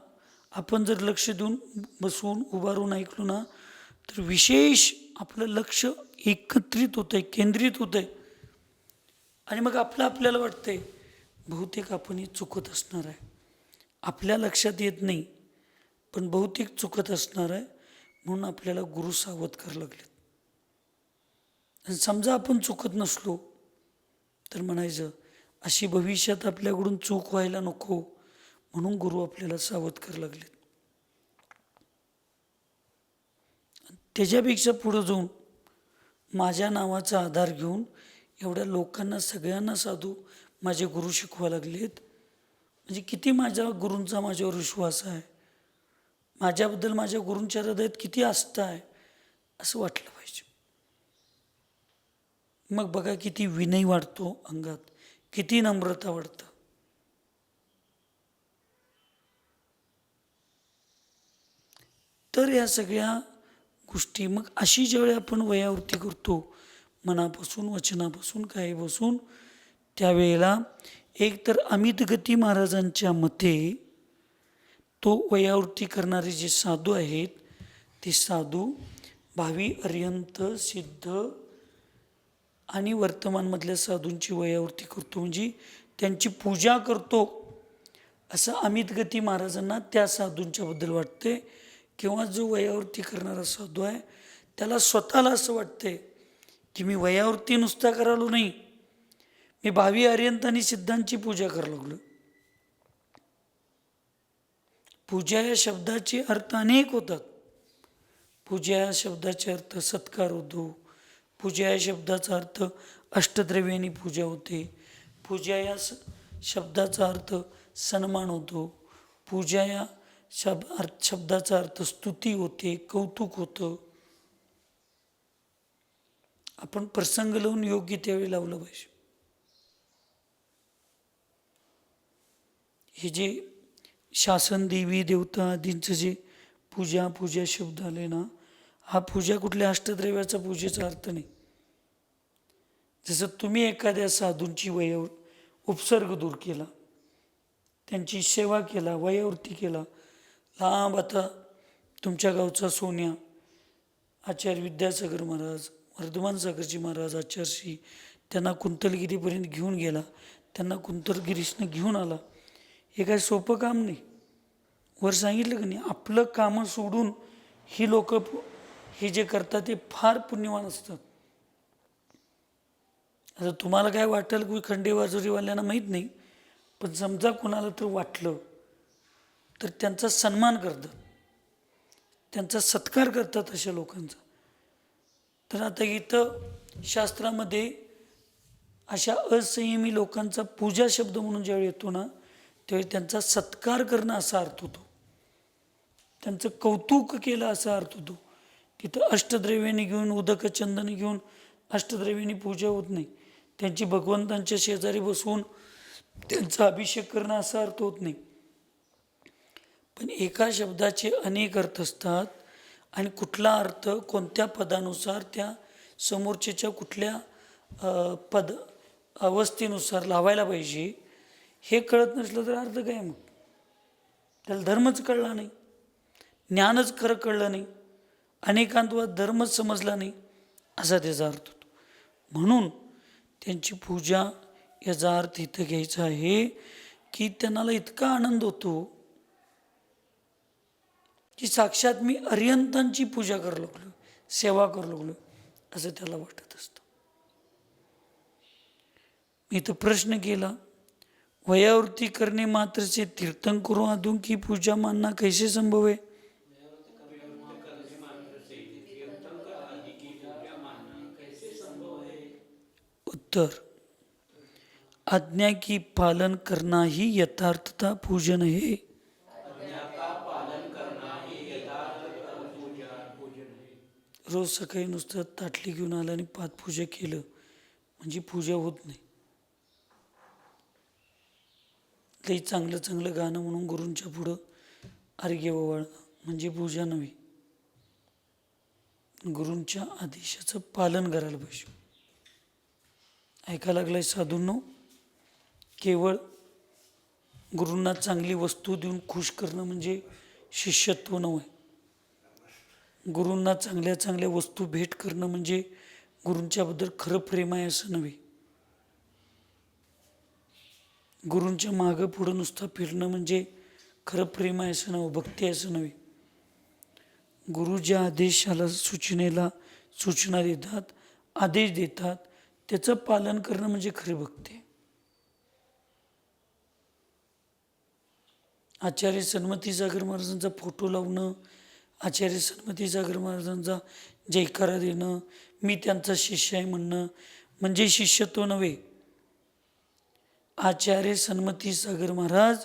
आपण जर लक्ष देऊन बसवून उभारून ऐकलो ना, तर विशेष आपलं लक्ष एकत्रित होतंय, केंद्रित होतंय. आणि मग आपल्याला वाटतंय बहुतेक आपण हे चुकत असणार आहे, आपल्या लक्षात येत नाही पण बहुतेक चुकत असणार आहे, म्हणून आपल्याला गुरु सावध करायला लागलेत. आणि समजा आपण चुकत नसलो तर म्हणायचं अशी भविष्यात आपल्याकडून चूक व्हायला नको, म्हणून गुरु आपल्याला सावध करायला लागलेत. त्याच्यापेक्षा पुढं जाऊन माझ्या नावाचा आधार घेऊन एवढ्या लोकांना, सगळ्यांना साधू माझे गुरु शिकवा लागलेत, म्हणजे किती माझ्या गुरूंचा माझ्यावर विश्वास आहे, माझ्याबद्दल माझ्या गुरूंच्या हृदयात किती आस्था आहे, असं वाटलं पाहिजे. मग बघा किती विनय वाढतो अंगात, किती नम्रता वाढतं. तर या सगळ्या गोष्टी मग अशी ज्यावेळी आपण वयावृत्ती करतो, मनापासून, वचनापासून, काही बसून, त्यावेळेला एक तर अमित गती महाराजांच्या मते तो वयावृत्ती करणारे जे साधू आहेत, ते साधू भावी अर्यंत, सिद्ध आणि वर्तमानमधल्या साधूंची वयावृत्ती करतो, म्हणजे त्यांची पूजा करतो, असं अमित गती महाराजांना त्या साधूंच्याबद्दल वाटते. किंवा जो वयावृत्ती करणारा साधू आहे त्याला स्वतःला असं वाटते की मी वयावृत्ती नुसता करालो नाही, मी भावी अर्यंत आणि सिद्धांची पूजा करायला लागलो. पूजा या शब्दाचे अर्थ अनेक होतात. पूजा या शब्दाचे अर्थ सत्कार होतो, पूजा या शब्दाचा अर्थ अष्टद्रव्यांनी पूजा होते, पूजा या शब्दाचा अर्थ सन्मान होतो, पूजा या शब्दाचा अर्थ स्तुती होते, कौतुक होतं. आपण प्रसंग लावून योग्य त्यावेळी लावलं पाहिजे. हे जे शासन, देवी देवता आदींचं जे पूजा शब्द आले ना, हा पूजा कुठल्या अष्टद्रव्याचा पूजेचा अर्थ नाही. जसं तुम्ही एखाद्या साधूंची उपसर्ग दूर केला, त्यांची सेवा केला, वयावृत्ती केला, लांब आता तुमच्या गावचा सोन्या आचार्य विद्यासागर महाराज, वर्धमान सागरजी महाराज, आचार्यश्री त्यांना कुंतलगिरीपर्यंत घेऊन गेला, त्यांना कुंतलगिरीसनं घेऊन आला. हे काय सोपं काम नाही. वर सांगितलं की नाही, आपलं कामं सोडून ही लोक हे जे करतात ते फार पुण्यवान असतात. आता तुम्हाला काय वाटेल की खंडेबाजुरीवाल्यांना माहीत नाही, पण समजा कोणाला तर वाटलं तर त्यांचा सन्मान करतात, त्यांचा सत्कार करतात अशा लोकांचा. तर आता इथं शास्त्रामध्ये अशा असंयमी लोकांचा पूजा शब्द म्हणून ज्यावेळी येतो ना, त्यावेळी त्यांचा सत्कार करणं असा अर्थ होतो. त्यांचं कौतुक केलं असा अर्थ होतो. तिथं अष्टद्रव्याने घेऊन उदक चंदन घेऊन अष्टद्रव्याने पूजा होत नाही. त्यांची भगवंतांच्या शेजारी बसवून त्यांचा अभिषेक करणं असा अर्थ होत नाही. पण एका शब्दाचे अनेक अर्थ असतात आणि कुठला अर्थ कोणत्या पदानुसार त्या समोरच्याच्या कुठल्या पद अवस्थेनुसार लावायला पाहिजे हे कळत नसलं तर अर्थ काय मग? त्याला धर्मच कळला नाही, ज्ञानच खरं कळलं नाही, अनेकांतवाद धर्मच समजला नाही असा त्याचा अर्थ होतो. म्हणून त्यांची पूजा याचा अर्थ इथं घ्यायचा आहे की त्यांना इतका आनंद होतो की साक्षात मी अर्यंतांची पूजा करू लागलो, सेवा करू लागलो असं त्याला वाटत असतं. मी इथं प्रश्न केला, वयावृत्ति करने मात्र से तीर्थंकरों आदि की पूजा मानना कैसे संभव है? उत्तर, आज्ञा की पालन करना ही यथार्थता पूजन है. रोज सकाळी नुसतं ताटली घेऊन आलं आणि पादपूजा केलं म्हणजे पूजा होत नाही. काही चांगलं चांगलं गाणं म्हणून गुरूंच्या पुढं अर्घ्य ओवाळणं म्हणजे पूजा नव्हे. गुरूंच्या आदेशाचं पालन करायला पाहिजे. ऐका लागलाय साधूंनो, केवळ गुरूंना चांगली वस्तू देऊन खुश करणं म्हणजे शिष्यत्व नव्हे. गुरूंना चांगल्या चांगल्या वस्तू भेट करणं म्हणजे गुरूंच्याबद्दल खरं प्रेम आहे असं नव्हे. गुरूंच्या मागं पुढं नुसतं फिरणं म्हणजे खरं प्रेम आहे असं नव्हे, भक्ती आहे असं नव्हे. गुरु ज्या आदेशाला सूचनेला सूचना देतात, आदेश देतात, त्याचं पालन करणं म्हणजे खरी भक्ती आहे. आचार्य सन्मती सागर महाराजांचा फोटो लावणं, आचार्य सन्मती सागर महाराजांचा जयकारा देणं, मी त्यांचा शिष्य आहे म्हणणं म्हणजे शिष्यत्व नव्हे. आचार्य सन्मती सागर महाराज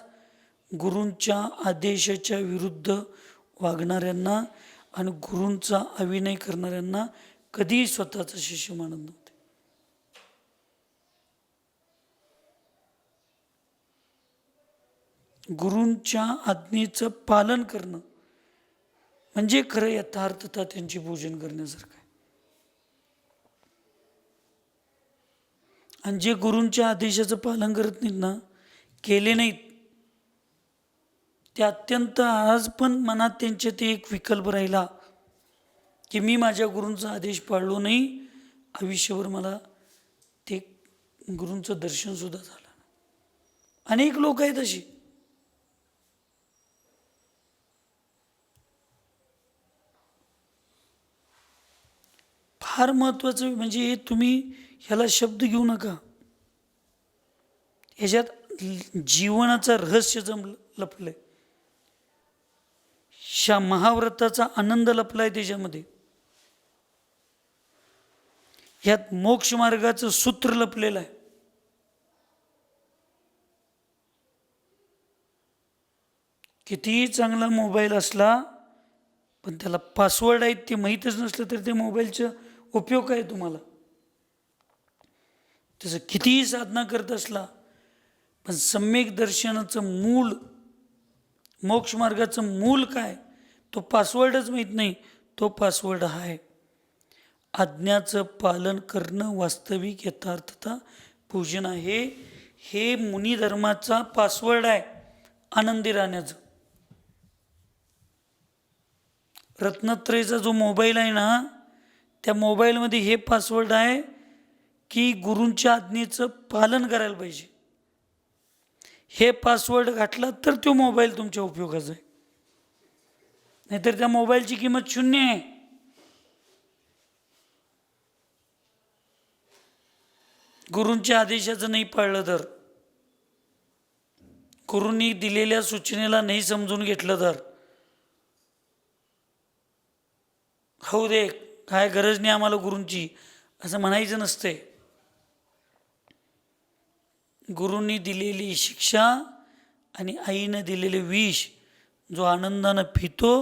गुरूंच्या आदेशाच्या विरुद्ध वागणाऱ्यांना आणि गुरूंचा अविनय करणाऱ्यांना कधीही स्वतःचा शिष्य मानत नव्हते. गुरूंच्या आज्ञेचं पालन करणं म्हणजे खरं यथार्थता त्यांची पूजन करण्यासारखं आहे. आणि जे गुरूंच्या आदेशाचं पालन करत नाहीत ना, केले नाहीत, ते अत्यंत आज पण मनात त्यांचे ते एक विकल्प राहिला की मी माझ्या गुरूंचा आदेश पाळलो नाही, आयुष्यभर मला ते गुरूंचं दर्शन सुद्धा झालं. अनेक लोक आहेत अशी. फार महत्वाचं म्हणजे तुम्ही ह्याला शब्द घेऊ नका, ह्याच्यात जीवनाचं रहस्य लपलंय, महाव्रताचा आनंद लपलाय त्याच्यामध्ये, ह्यात मोक्ष मार्गाचं सूत्र लपलेलं आहे. कितीही चांगला मोबाईल असला पण त्याला पासवर्ड आहेत ते माहीतच नसलं तर ते मोबाईलचा उपयोग काय तुम्हाला? त्याचं कितीही साधना करत असला पण सम्यक दर्शनाचं मूळ, मोक्ष मार्गाचं मूळ काय, तो पासवर्डच माहीत नाही. तो पासवर्ड आहे आज्ञाचं पालन करणं. वास्तविक यथार्थता पूजन आहे. हे मुनी धर्माचा पासवर्ड आहे आनंदी राहण्याचं. रत्नत्रयचा जो मोबाईल आहे ना, त्या मोबाईलमध्ये हे पासवर्ड आहे की गुरूंच्या आज्ञेचं पालन करायला पाहिजे. हे पासवर्ड घातला तर तो मोबाईल तुमच्या उपयोगाचा आहे, नाहीतर त्या मोबाईलची किंमत शून्य आहे. गुरूंच्या आदेशाचं नाही पाळलं तर, गुरूंनी दिलेल्या सूचनेला नाही समजून घेतलं तर, हो दे काय गरज नाही आम्हाला गुरूंची असं म्हणायचं नसते. गुरूंनी दिलेली शिक्षा आणि आईनं दिलेले विष जो आनंदानं पितो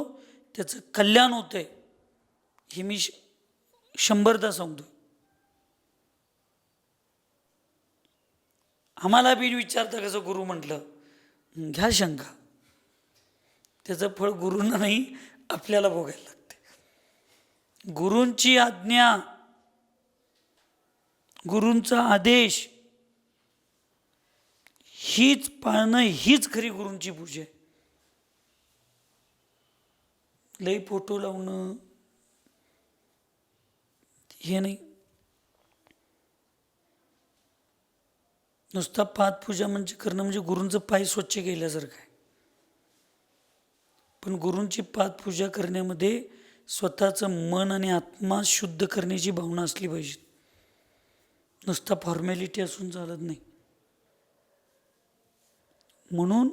त्याचं कल्याण होतंय, हे मी 100दा सांगतो. आम्हाला बी विचारता कसं गुरु म्हटलं, घ्या शंका. त्याचं फळ गुरूंना नाही आपल्याला भोगायला लागते. गुरूंची आज्ञा, गुरूंचा आदेश हीच पाळणं, हीच खरी गुरूंची पूजा आहे. लई फोटो लावणं हे नाही. नुसता पादपूजा म्हणजे करणं म्हणजे गुरूंचं पाय स्वच्छ केल्यासारखं आहे. पण गुरूंची पादपूजा करण्यामध्ये स्वतःचं मन आणि आत्मा शुद्ध करण्याची भावना असली पाहिजे. नुसता फॉर्मॅलिटी असून चालत नाही. म्हणून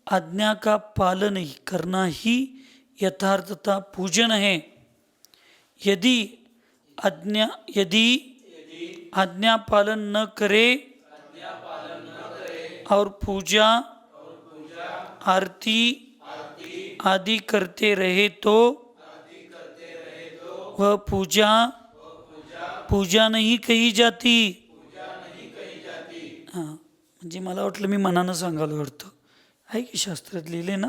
आज्ञा का पालन ही करना ही यथार्थता पूजन है. यदि आज्ञा पालन न करे और पूजा आरती आदि करते रहे तो वह पूजा नहीं कही जाती. हां, म्हणजे मला वाटलं मी मनानं सांगायला वाटतं. आहे की शास्त्रात लिहिले ना,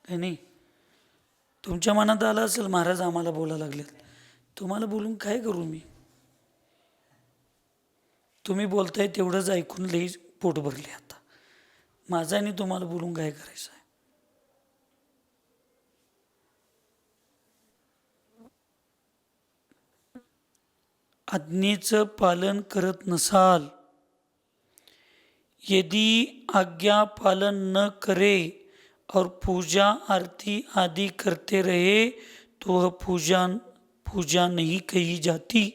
काही नाही. तुमच्या मनात आलं असेल महाराज आम्हाला बोलायला लागलेत, तुम्हाला बोलून काय करू मी? तुम्ही बोलताय तेवढंच ऐकून लई पोट भरले. आता माझा आणि तुम्हाला बोलून काय करायचं आहे? आज्ञेचं पालन करत नसाल, यदि आज्ञा पालन न करे और पूजा आरती आदि करते रहे तो वह पूजा नहीं कही जाती.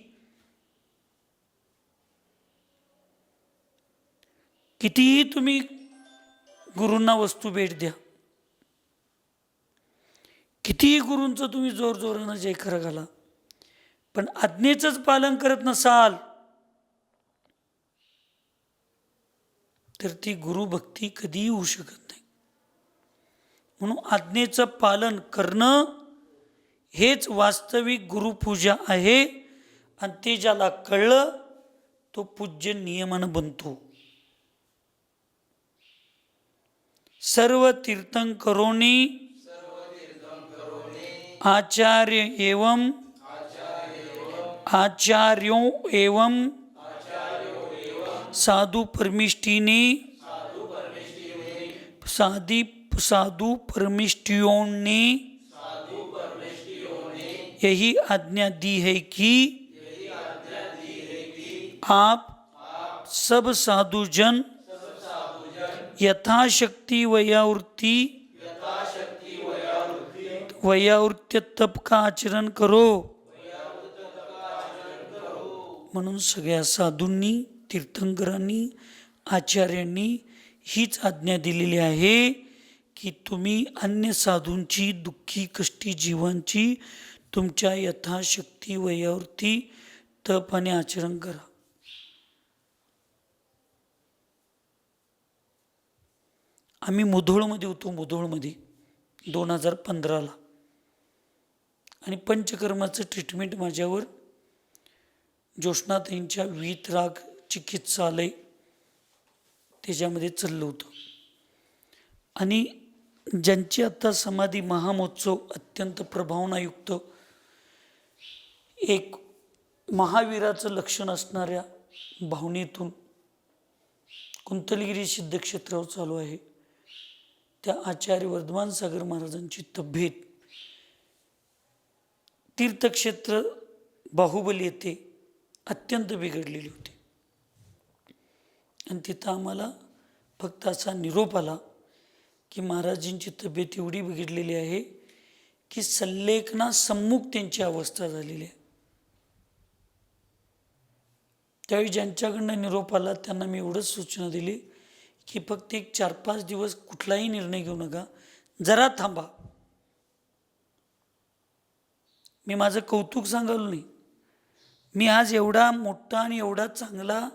कितीही तुम्ही गुरूंना वस्तू भेट द्या, कितीही गुरूंचं तुम्ही जोर जोरानं जयकार घाला, पण आज्ञेचंच पालन करत नसाल तर ती गुरुभक्ती कधीही होऊ शकत नाही. म्हणून आज्ञेचं पालन करणं हेच वास्तविक गुरुपूजा आहे. आणि ते ज्याला कळलं तो पूज्य नियमानं बनतो. सर्व तीर्थंकरोनी आचार्यों एवं साधु परमिष्टियों ने यही आज्ञा दी है कि आप सब साधुजन यथाशक्ति वयावृत्य तप का आचरण करो. म्हणून सगळ्या साधूंनी, तीर्थंकरांनी, आचार्यांनी हीच आज्ञा दिलेली आहे की तुम्ही अन्य साधूंची, दुःखी कष्टी जीवांची तुमच्या यथाशक्ती वयावरती तप आणि आचरण करा. आम्ही मुधोळमध्ये होतो, मुधोळमध्ये 2015ला, आणि पंचकर्माचं ट्रीटमेंट माझ्यावर जोशनाताईंच्या वीतराग चिकित्सालय त्याच्यामध्ये चाललं होतं. आणि ज्यांची आता समाधी महामहोत्सव अत्यंत प्रभावनायुक्त एक महावीराचं लक्षण असणाऱ्या भावनेतून कुंतलगिरी सिद्धक्षेत्रावर चालू आहे, त्या आचार्य वर्धमान सागर महाराजांची तब्येत तीर्थक्षेत्र बाहुबली येथे अत्यंत बिघडलेली होती. आणि तिथं आम्हाला फक्त असा निरोप आला की महाराजांची तब्येत एवढी बिघडलेली आहे की सल्लेखनासम्मुख त्यांची अवस्था झालेली आहे. त्यावेळी ज्यांच्याकडनं निरोप आला त्यांना मी एवढंच सूचना दिली की फक्त एक 4-5 दिवस कुठलाही निर्णय घेऊ नका, जरा थांबा. मी माझं कौतुक सांगायला नाही, मी आज एवढा मोठा आणि एवढा चांगला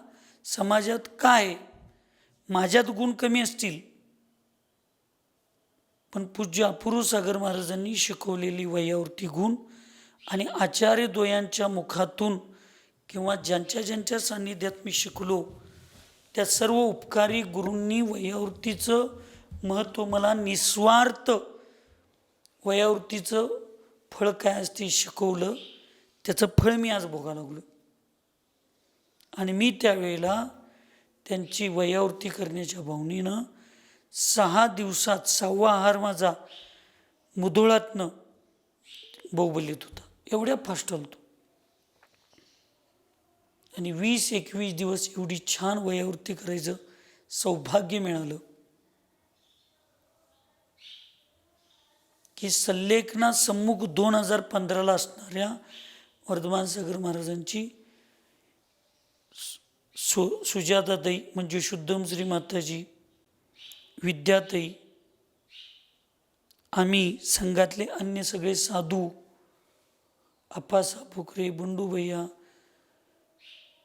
समाजात काय माझ्यात गुण कमी असतील पण पूज्य अपूर्व सागर महाराजांनी शिकवलेली वयावरती गुण आणि आचार्यद्वयांच्या मुखातून किंवा ज्यांच्या ज्यांच्या सान्निध्यात मी शिकलो त्या सर्व उपकारी गुरूंनी वयावृत्तीचं महत्त्व मला निस्वार्थ वयावृत्तीचं फळ काय असते शिकवलं. त्याचं फळ मी आज भोगायला लागलो. आणि मी त्यावेळेला त्यांची वयावृत्ती करण्याच्या भावनेनं 6 दिवसात 6वा आहार माझा मुधोळातनं बोंबलीत होता. एवढ्या फास्ट होतो. आणि 20-21 दिवस एवढी छान वयावृत्ती करायचं सौभाग्य मिळालं की सल्लेखना सम्मुख 2015ला असणाऱ्या वर्धमान सागर महाराजांची सुजाताताई म्हणजे शुद्धम श्री माताजी, विद्याताई, आम्ही संघातले अन्य सगळे साधू, आप्पासाहेब फुकरे, बंडू भैया,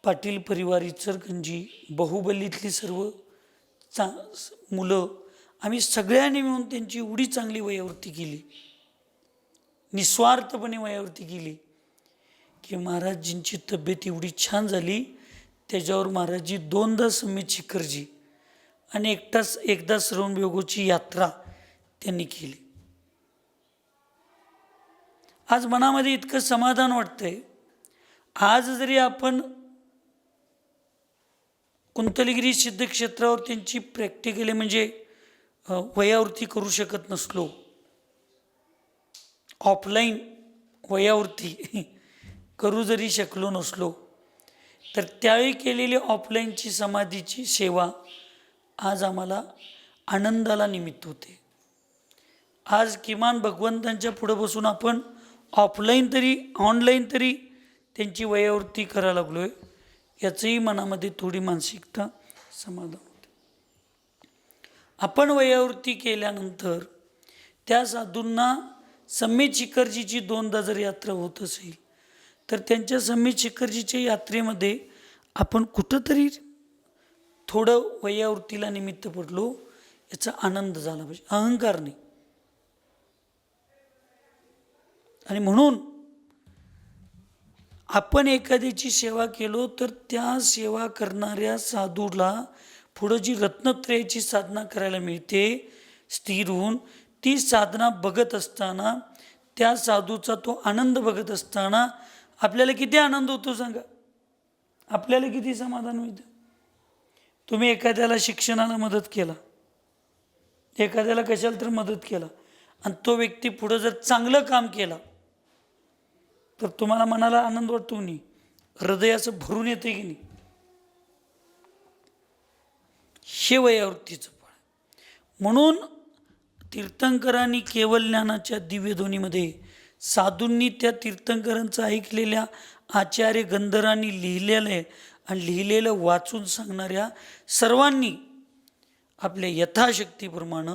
पाटील परिवार इचलकरंजी, बाहुबलीतली सर्व मुलं, आम्ही सगळ्यांनी मिळून त्यांची एवढी चांगली वयावृत्ती केली, निस्वार्थपणे वयावृत्ती केली की महाराजींची तब्येत एवढी छान झाली. त्याच्यावर महाराजी 2दा समेत शिखरजी आणि एकदा श्रवणबेळगोळची यात्रा त्यांनी केली. आज मनामध्ये इतकं समाधान वाटतंय. आज जरी आपण कुंतलगिरी सिद्धक्षेत्रावर त्यांची प्रॅक्टिकली म्हणजे वयावृत्ती करू शकत नसलो, ऑफलाईन वयावृत्ती करू जरी शकलो नसलो, तर त्यावेळी केलेली ऑफलाईनची समाधीची सेवा आज आम्हाला आनंदाला निमित्त होते. आज किमान भगवंतांच्या पुढे बसून आपण ऑफलाईन तरी ऑनलाईन तरी त्यांची वयावृत्ती करायला लागलो आहे, याचंही मनामध्ये थोडी मानसिकता समाधान होते. आपण वयावृत्ती केल्यानंतर त्या साधूंना सम्येत शिखरजीची 2दा जर यात्रा होत असेल तर त्यांच्या सम्येत शिखरजीच्या यात्रेमध्ये आपण कुठंतरी थोडं वयावृत्तीला निमित्त पडलो याचा आनंद झाला पाहिजे, अहंकार नाही. आणि म्हणून आपण एखाद्याची सेवा केलो तर त्या सेवा करणाऱ्या साधूला पुढं जी रत्नत्रयाची साधना करायला मिळते स्थिर होऊन, ती साधना बघत असताना त्या साधूचा तो आनंद बघत असताना आपल्याला किती आनंद होतो सांगा, आपल्याला किती समाधान मिळतं. तुम्ही एखाद्याला शिक्षणाला मदत केला, एखाद्याला कशाला तर मदत केला आणि तो व्यक्ती पुढं जर चांगलं काम केला तर तुम्हाला मनाला आनंद वाटतो नाही, हृदयाचं भरून येते की नाही. हे वयावृत्तीचं फळ. म्हणून तीर्थंकरांनी केवल ज्ञानाच्या दिव्यध्वनीमध्ये साधूंनी त्या तीर्थंकरांचं ऐकलेल्या आचार्य गंधरांनी लिहिलेलं आणि लिहिलेलं वाचून सांगणाऱ्या सर्वांनी आपल्या यथाशक्तीप्रमाणे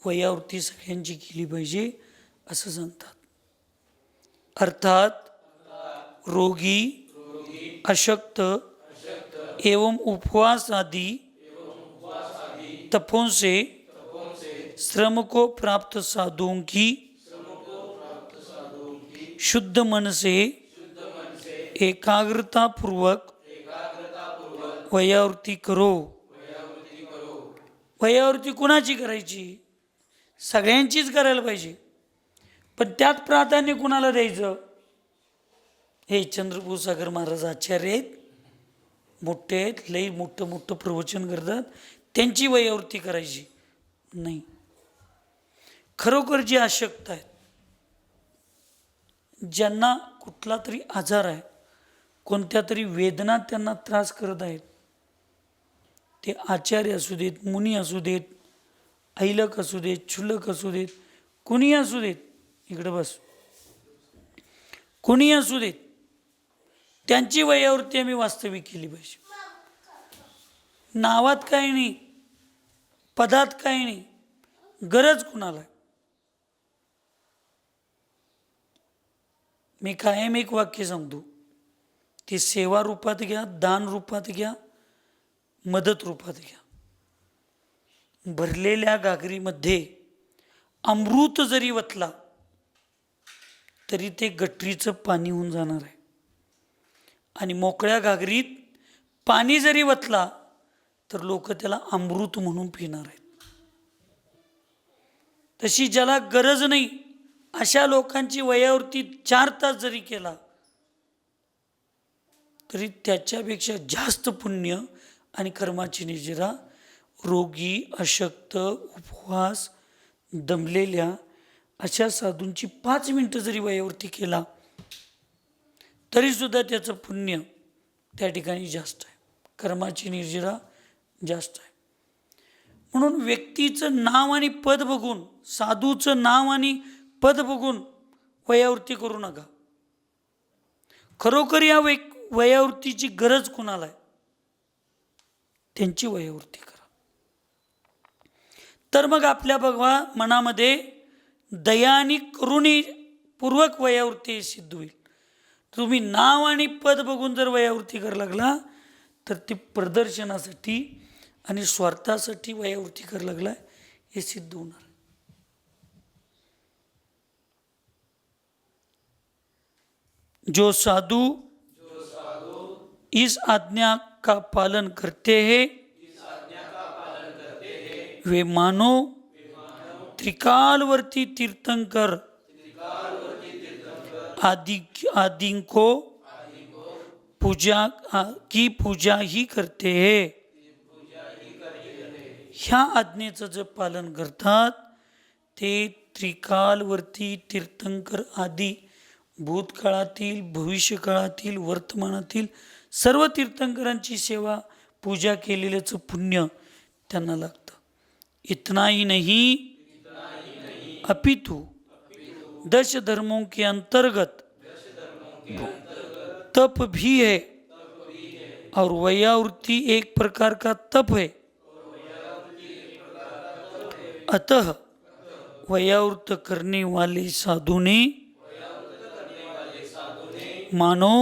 वयावृत्ती सगळ्यांची केली पाहिजे असं सांगतात. अर्थात रोगी, अशक्त एवं उपवास आदि तपों से श्रम को प्राप्त साधुओं की शुद्ध मन से एकाग्रता पूर्वक वयावृत्ती करो. वयावृत्ती कुणाची करायची? सगळ्यांचीच करायला पाहिजे, पण त्यात प्राधान्य कुणाला द्यायचं? हे चंद्रपूर सागर महाराज आचार्य आहेत, मोठे आहेत, लई मोठं प्रवचन करतात, त्यांची वयावृत्ती करायची नाही. खरोखर जे अशक्त आहेत, ज्यांना कुठला तरी आजार आहे, कोणत्या तरी वेदना त्यांना त्रास करत आहेत, ते आचार्य असू देत, मुनी असू देत, ऐलक असू देत, क्षुल्लक असू देत, कुणी असू देत, इकडे बस, कुणी असू देत, त्यांची वयावृत्ती आम्ही वास्तविक केली पाहिजे. नावात काही नाही, पदात काही नाही, गरज कुणाला आहे. मी कायम एक वाक्य सांगतो, ती सेवा रूपात घ्या, दान रूपात घ्या, मदत रूपात घ्या. भरलेल्या गागरीमध्ये अमृत जरी वतला तरी ते गटरीचं पाणी होऊन जाणार आहे. आणि मोकळ्या घागरीत पाणी जरी वतला तर लोक त्याला अमृत म्हणून पिणार आहेत. तशी ज्याला गरज नाही अशा लोकांची वयावरती 4 तास जरी केला तरी त्याच्यापेक्षा जास्त पुण्य आणि कर्माची निर्जरा रोगी, अशक्त, उपवास, दमलेल्या अशा साधूंची 5 मिनिटं जरी वयावरती केला तरी सुद्धा त्याचं पुण्य त्या ठिकाणी जास्त आहे, कर्माची निर्जरा जास्त आहे. म्हणून व्यक्तीचं नाव आणि पद बघून, साधूचं नाव आणि पद बघून वयावरती करू नका. खरोखर या वयावरतीची गरज कोणाला आहे त्यांची वयावरती करा. तर मग आपल्या भगवा मनामध्ये दया आणि करुणेपूर्वक वयावरती सिद्ध होईल. तुम्ही नाव आणि पद बघून जर वयावरती करायला लागला तर ते प्रदर्शनासाठी आणि स्वार्थासाठी वयावरती करायला लागला हे सिद्ध होणार. जो साधू इस आज्ञा का पालन करते हैं वे मानो त्रिकालवर्ती तीर्थंकर आदि को पूजा ही करते हैं. ह्या आज्ञेचं जे पालन करतात ते त्रिकालवर्ती तीर्थंकर आदी भूतकाळातील, भविष्यकाळातील, वर्तमानातील सर्व तीर्थंकरांची सेवा, पूजा केलेल्याचं पुण्य त्यांना लागतं. इतना ही नहीं अपितु 10 धर्मों के अंतर्गत तप भी है और वयावृत्ति एक प्रकार का तप है. अतः वयावृत्त करने वाले साधु ने मानो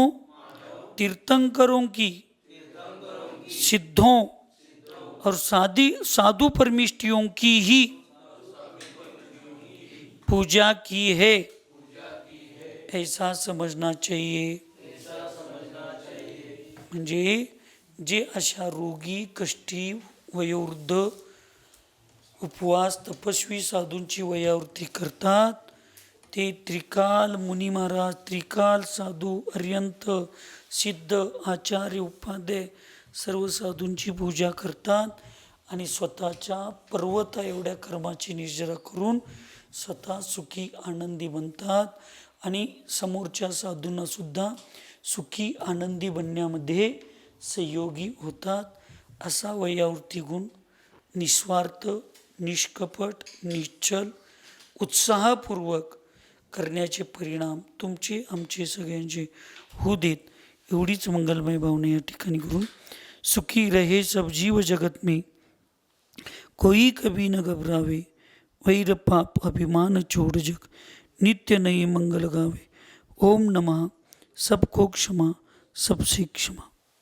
तीर्थंकरों की, सिद्धों और साधु परमिष्टियों की ही पूजा की है, ऐसा समझना चाहिए. म्हणजे जे अशा रोगी, कष्टी, वयोवृद्ध, उपवास, तपस्वी साधूंची वयावृत्ती करतात ते त्रिकाल मुनी महाराज, त्रिकाल साधू, अर्यंत, सिद्ध, आचार्य, उपाध्याय सर्व साधूंची पूजा करतात आणि स्वतःच्या पर्वता एवढ्या कर्माची निर्जरा करून स्वतः सुखी आनंदी बनतात आणि समोरच्या साधूंना सुद्धा सुखी आनंदी बनण्यामध्ये सहयोगी होतात. असा वयावृत्ती गुण निस्वार्थ, निष्कपट, निश्चल, उत्साहपूर्वक करण्याचे परिणाम तुमचे, आमचे, सगळ्यांचे होऊ देत. एवढीच मंगलमय भावना या ठिकाणी करून सुखी रहे सब जीव जगत में, कोई कभी न घबरावे, वैर पाप अभिमान छोड़ जग, नित्य नए मंगल गावे. ओम नमः. सबको क्षमा, सबसे क्षमा.